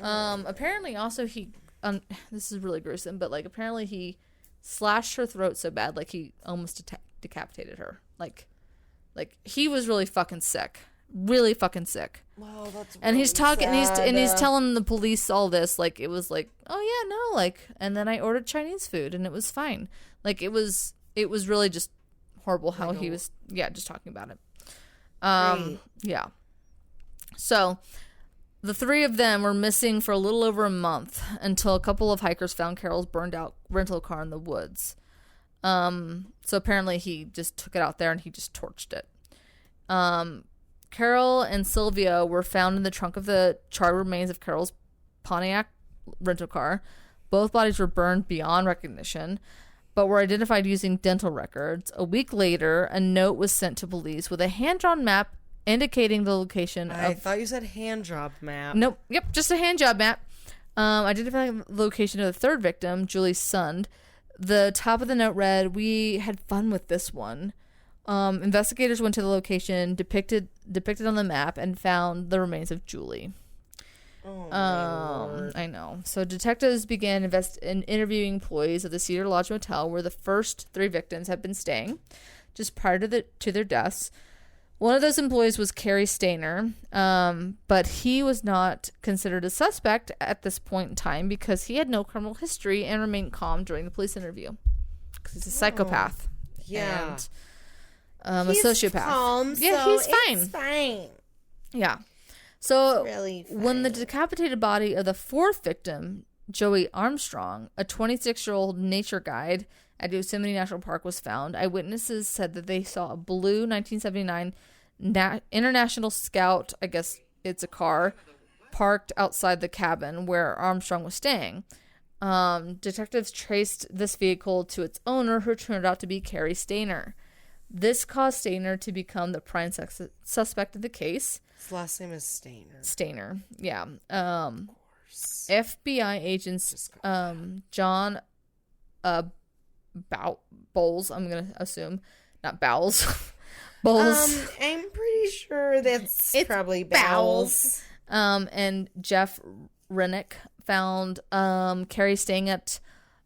Apparently also he, this is really gruesome, but like apparently he slashed her throat so bad, like he almost decapitated her. Like he was really fucking sick. Really fucking sick. Wow, that's and really he's talking sad. and he's telling the police all this, like it was like, oh yeah, no, like, and then I ordered Chinese food and it was fine. Like it was really just horrible how he was just talking about it. Right. Yeah. So the three of them were missing for a little over a month until a couple of hikers found Carol's burned out rental car in the woods. So apparently he just took it out there and he just torched it. Carol and Sylvia were found in the trunk of the charred remains of Carol's Pontiac rental car. Both bodies were burned beyond recognition, but were identified using dental records. A week later, a note was sent to police with a hand-drawn map indicating the location I thought you said hand job map. Nope. Yep, just a hand job map. Identifying the location of the third victim, Julie's son. The top of the note read, "We had fun with this one." Investigators went to the location depicted on the map and found the remains of Julie. Oh, my Lord. I know. So detectives began interviewing employees of the Cedar Lodge Motel, where the first three victims had been staying, just prior to their deaths. One of those employees was Carrie Stayner, but he was not considered a suspect at this point in time because he had no criminal history and remained calm during the police interview. Because he's a psychopath. Yeah. And a sociopath. Calm, yeah, so he's fine. It's fine. Yeah. So Really fine. when the decapitated body of the fourth victim, Joey Armstrong, a 26-year-old nature guide at Yosemite National Park, was found, eyewitnesses said that they saw a blue 1979 International Scout, I guess it's a car, parked outside the cabin where Armstrong was staying. Detectives traced this vehicle to its owner, who turned out to be Carrie Stayner. This caused Stayner to become the prime suspect of the case. His last name is Stayner. Stayner, yeah. FBI agents John Bowles, I'm going to assume, not Bowles. Bowles. I'm pretty sure it's probably Bowles. And Jeff Rennick found Carrie staying at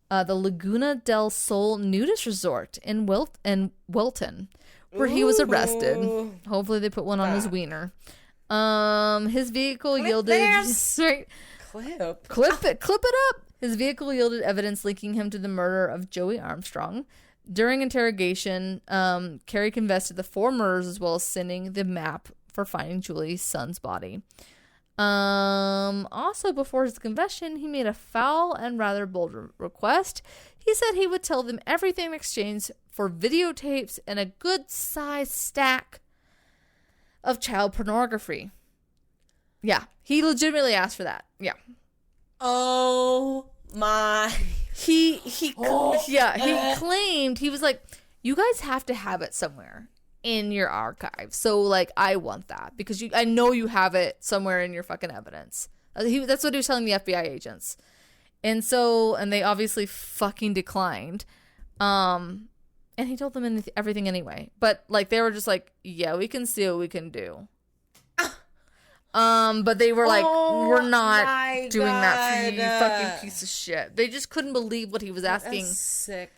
the Laguna del Sol nudist resort in Wilton, where he was arrested. Hopefully they put one on his wiener. His vehicle yielded... Clip it up. His vehicle yielded evidence linking him to the murder of Joey Armstrong. During interrogation, Carrie confessed to the 4 murders, as well as sending the map for finding Julie's son's body. Also, before his confession, he made a foul and rather bold request. He said he would tell them everything in exchange for videotapes and a good-sized stack of child pornography. Yeah, he legitimately asked for that. Yeah. Oh my. He claimed, he was like, you guys have to have it somewhere in your archive. So, like, I want that because I know you have it somewhere in your fucking evidence. That's what he was telling the FBI agents. And they obviously fucking declined. And he told them everything anyway. But, like, they were just like, yeah, we can see what we can do. But they were like, we're not doing that for you, you fucking piece of shit. They just couldn't believe what he was asking. That's sick.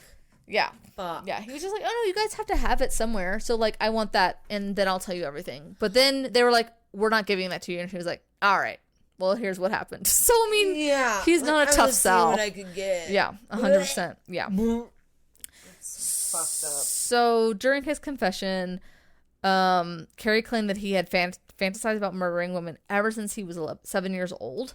Yeah. Fuck. Yeah. He was just like, oh no, you guys have to have it somewhere. So, like, I want that, and then I'll tell you everything. But then they were like, we're not giving that to you. And he was like, all right, well, here's what happened. So, I mean, he's not a tough sell. What I could get. Yeah, 100%. Yeah. It's fucked up. So, during his confession, Carrie claimed that he had fantasized about murdering women ever since he was 7 years old,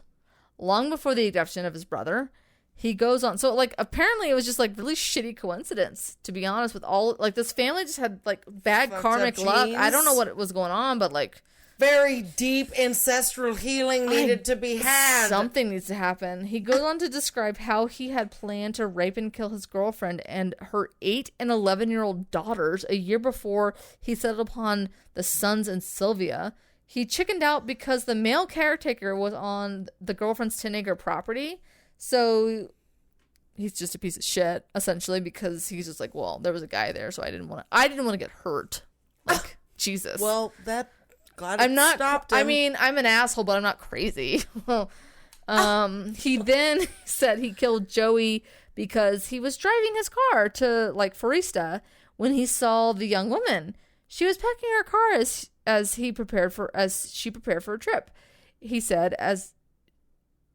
long before the abduction of his brother. He goes on, so, like, apparently it was just, like, really shitty coincidence, to be honest, with all, like, this family just had, like, bad karmic luck. I don't know what was going on, but, like, very deep ancestral healing needed to be had. Something needs to happen. He goes on to describe how he had planned to rape and kill his girlfriend and her 8 and 11-year-old daughters a year before he settled upon the sons and Sylvia. He chickened out because the male caretaker was on the girlfriend's 10-acre property. So he's just a piece of shit, essentially, because he's just like, well, there was a guy there, so I didn't want to get hurt. Like, Jesus. Well, glad it stopped him. I mean, I'm an asshole, but I'm not crazy. He then said he killed Joey because he was driving his car to, like, Foresta when he saw the young woman. She was packing her car as she prepared for a trip. He said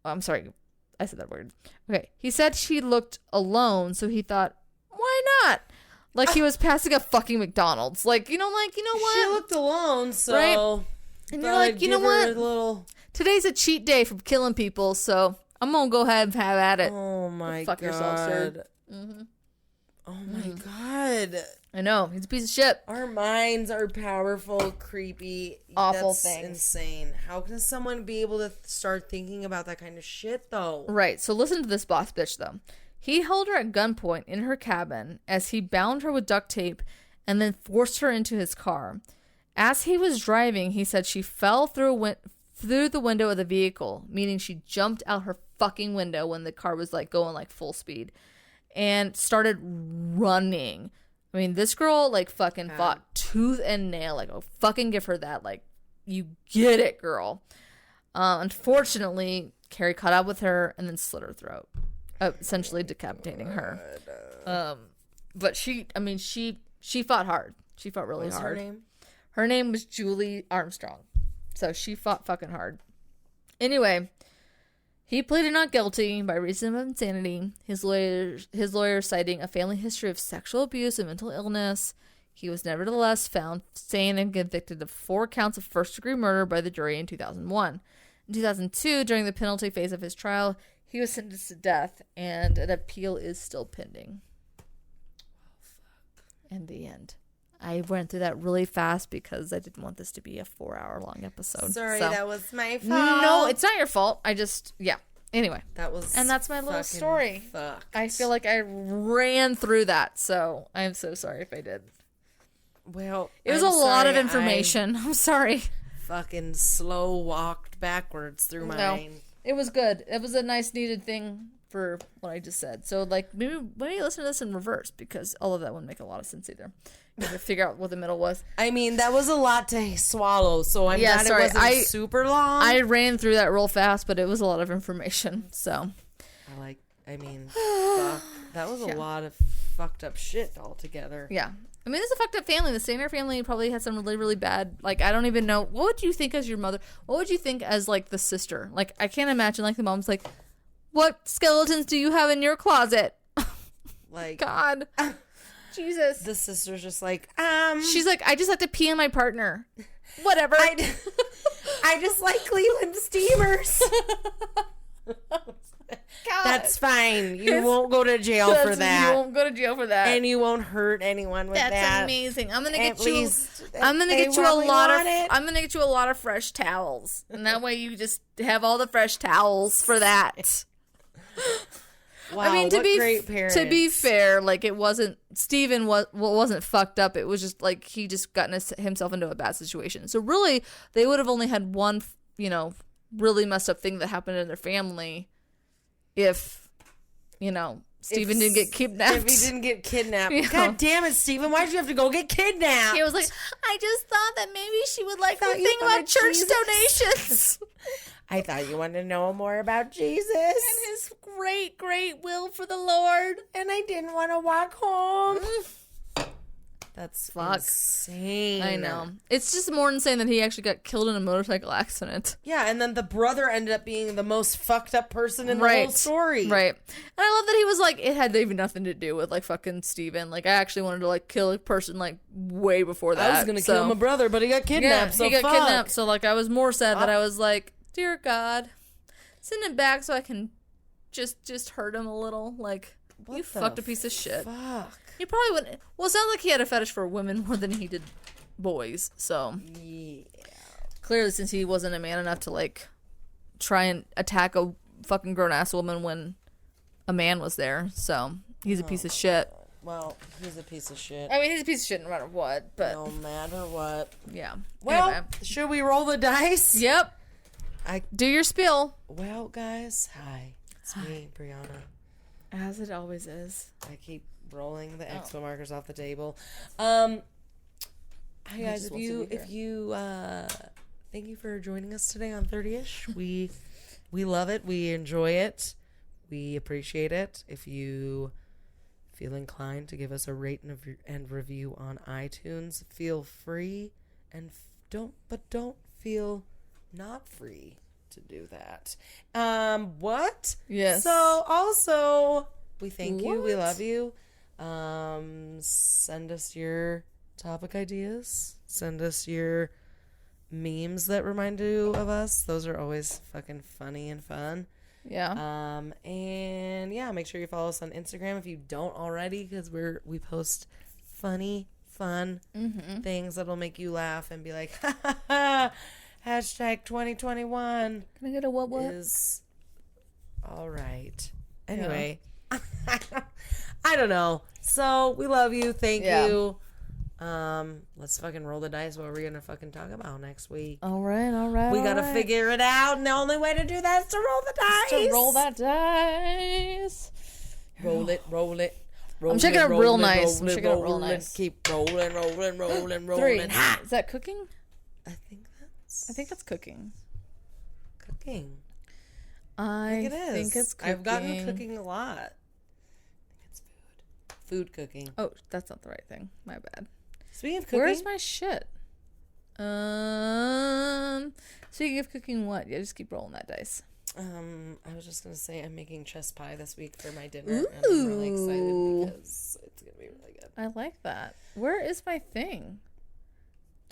I'm sorry, I said that word. Okay. He said she looked alone, so he thought, why not? Like he was passing a fucking McDonald's. Like, you know what? She looked alone, so right? And you're like, you know what? Today's a cheat day for killing people, so I'm gonna go ahead and have at it. Oh my Fuck god. yourself, sir. Mm-hmm. Oh my god. I know. He's a piece of shit. Our minds are powerful, creepy, awful things. Insane. How can someone be able to start thinking about that kind of shit, though? Right. So listen to this boss bitch, though. He held her at gunpoint in her cabin as he bound her with duct tape and then forced her into his car. As he was driving, he said she fell through the window of the vehicle, meaning she jumped out her fucking window when the car was like going like full speed and started running. I mean, this girl like fucking fought tooth and nail. Like, oh, fucking give her that. Like, you get it, girl. Unfortunately, Carrie caught up with her and then slit her throat, essentially decapitating her. But she fought hard. She fought really hard. What's her name? Her name was Julie Armstrong. So she fought fucking hard. Anyway, he pleaded not guilty by reason of insanity. His lawyer citing a family history of sexual abuse and mental illness. He was nevertheless found sane and convicted of 4 counts of first-degree murder by the jury in 2001. In 2002, during the penalty phase of his trial, he was sentenced to death, and an appeal is still pending. Oh, fuck. And the end. I went through that really fast because I didn't want this to be a 4-hour-long episode. Sorry, so. that was my fault. No, it's not your fault. Yeah. Anyway. And that's my little story. Fucked. I feel like I ran through that, so I'm so sorry if I did. Well, it was a lot of information. I'm sorry. Fucking slow walked backwards through mine. It was good. It was a nice needed thing for what I just said. So like maybe listen to this in reverse because all of that wouldn't make a lot of sense either. You have to figure out what the middle was. I mean, that was a lot to swallow, so I'm glad it wasn't super long. I ran through that real fast, but it was a lot of information. So fuck. That was a lot of fucked up shit altogether. Yeah. I mean, it's a fucked up family. The Stayner family probably had some really, really bad, like, I don't even know. What would you think as your mother? What would you think as, like, the sister? Like, I can't imagine, like, the mom's like, what skeletons do you have in your closet? Like, God. Jesus. The sister's just like, She's like, I just like to pee on my partner. Whatever. I just like Cleveland Steamers. God. That's fine. You won't go to jail for that. You won't go to jail for that. And you won't hurt anyone with that. That's amazing. I'm gonna get you a lot of fresh towels. And that way you just have all the fresh towels for that. Wow, I mean, great parents. To be fair, like it wasn't Steven wasn't fucked up. It was just like he just gotten himself into a bad situation. So really, they would have only had one, really messed up thing that happened in their family if, Steven didn't get kidnapped. If he didn't get kidnapped. God damn it, Steven. Why'd you have to go get kidnapped? He was like, I just thought that maybe she would like the thing about church donations. I thought you wanted to know more about Jesus. And his great, great will for the Lord. And I didn't want to walk home. That's insane. I know. It's just more insane that he actually got killed in a motorcycle accident. Yeah, and then the brother ended up being the most fucked up person in the whole story. Right. And I love that he was like, it had even nothing to do with like fucking Steven. Like I actually wanted to like kill a person like way before that. I was going to kill my brother, but he got kidnapped. Yeah, he got kidnapped. So like I was more sad that I was like, dear God, send him back so I can just hurt him a little. Like, you fucked a piece of shit. Fuck. He probably wouldn't. Well, it sounds like he had a fetish for women more than he did boys. So, yeah. Clearly, since he wasn't a man enough to, like, try and attack a fucking grown-ass woman when a man was there. So, he's a piece of shit. Well, he's a piece of shit. I mean, he's a piece of shit no matter what, but... No matter what. Yeah. Well, anyway. Should we roll the dice? Yep. Do your spiel. Well, guys, hi. It's me, Brianna. As it always is. I keep rolling the expo markers off the table. Hi guys, thank you for joining us today on 30ish. We love it. We enjoy it. We appreciate it. If you feel inclined to give us a rate and review on iTunes, feel free, and don't feel not free to do that. What? Yes. So also, we thank you. We love you. Send us your topic ideas. Send us your memes that remind you of us. Those are always fucking funny and fun. Yeah. And yeah, make sure you follow us on Instagram if you don't already, because we post funny, fun things that'll make you laugh and be like, ha ha ha. Hashtag 2021. Can I get a what? Is all right. Anyway, I don't know. So we love you. Thank you. Let's fucking roll the dice. What are we gonna fucking talk about next week? All right. We gotta figure it out, and the only way to do that is to roll the dice. To roll that dice. Roll it. I'm checking it real nice. I'm checking it real nice. Keep rolling. 3. Is that cooking? I think it's cooking. Cooking. I think it's cooking. I've gotten cooking a lot. I think it's food. Food cooking. Oh, that's not the right thing. My bad. Speaking of cooking. Where's my shit? Speaking of cooking, what? Yeah, just keep rolling that dice. I was just going to say I'm making chest pie this week for my dinner. Ooh. And I'm really excited because it's going to be really good. I like that. Where is my thing?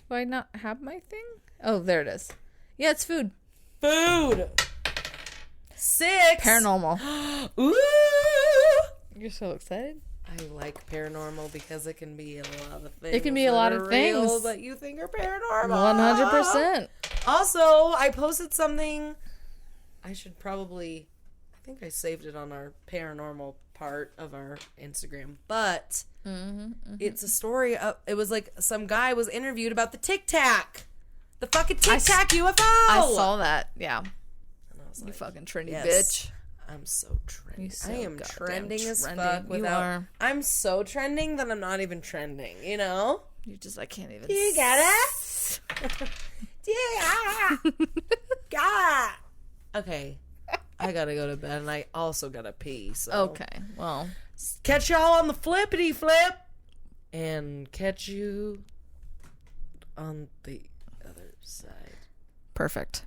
Do I not have my thing? Oh, there it is. Yeah, it's food. 6. Paranormal. Ooh. You're so excited? I like paranormal because it can be a lot of things. It can be a lot of real things that you think are paranormal. 100%. Also, I posted something. I should probably. I think I saved it on our paranormal part of our Instagram, but it's a story of. It was like some guy was interviewed about the Tic Tac, the fucking Tic Tac UFO. I saw that. Yeah. And I was You like, fucking trendy yes. bitch. I'm so trendy. So I am goddamn trending as trending. fuck. You Without, are. I'm so trending that I'm not even trending. You know? You just, I can't even. You got it? Yeah. Got it. Okay. I gotta go to bed, and I also gotta pee. So Okay. Well. catch y'all on the flippity flip, and catch you on the other side. Perfect.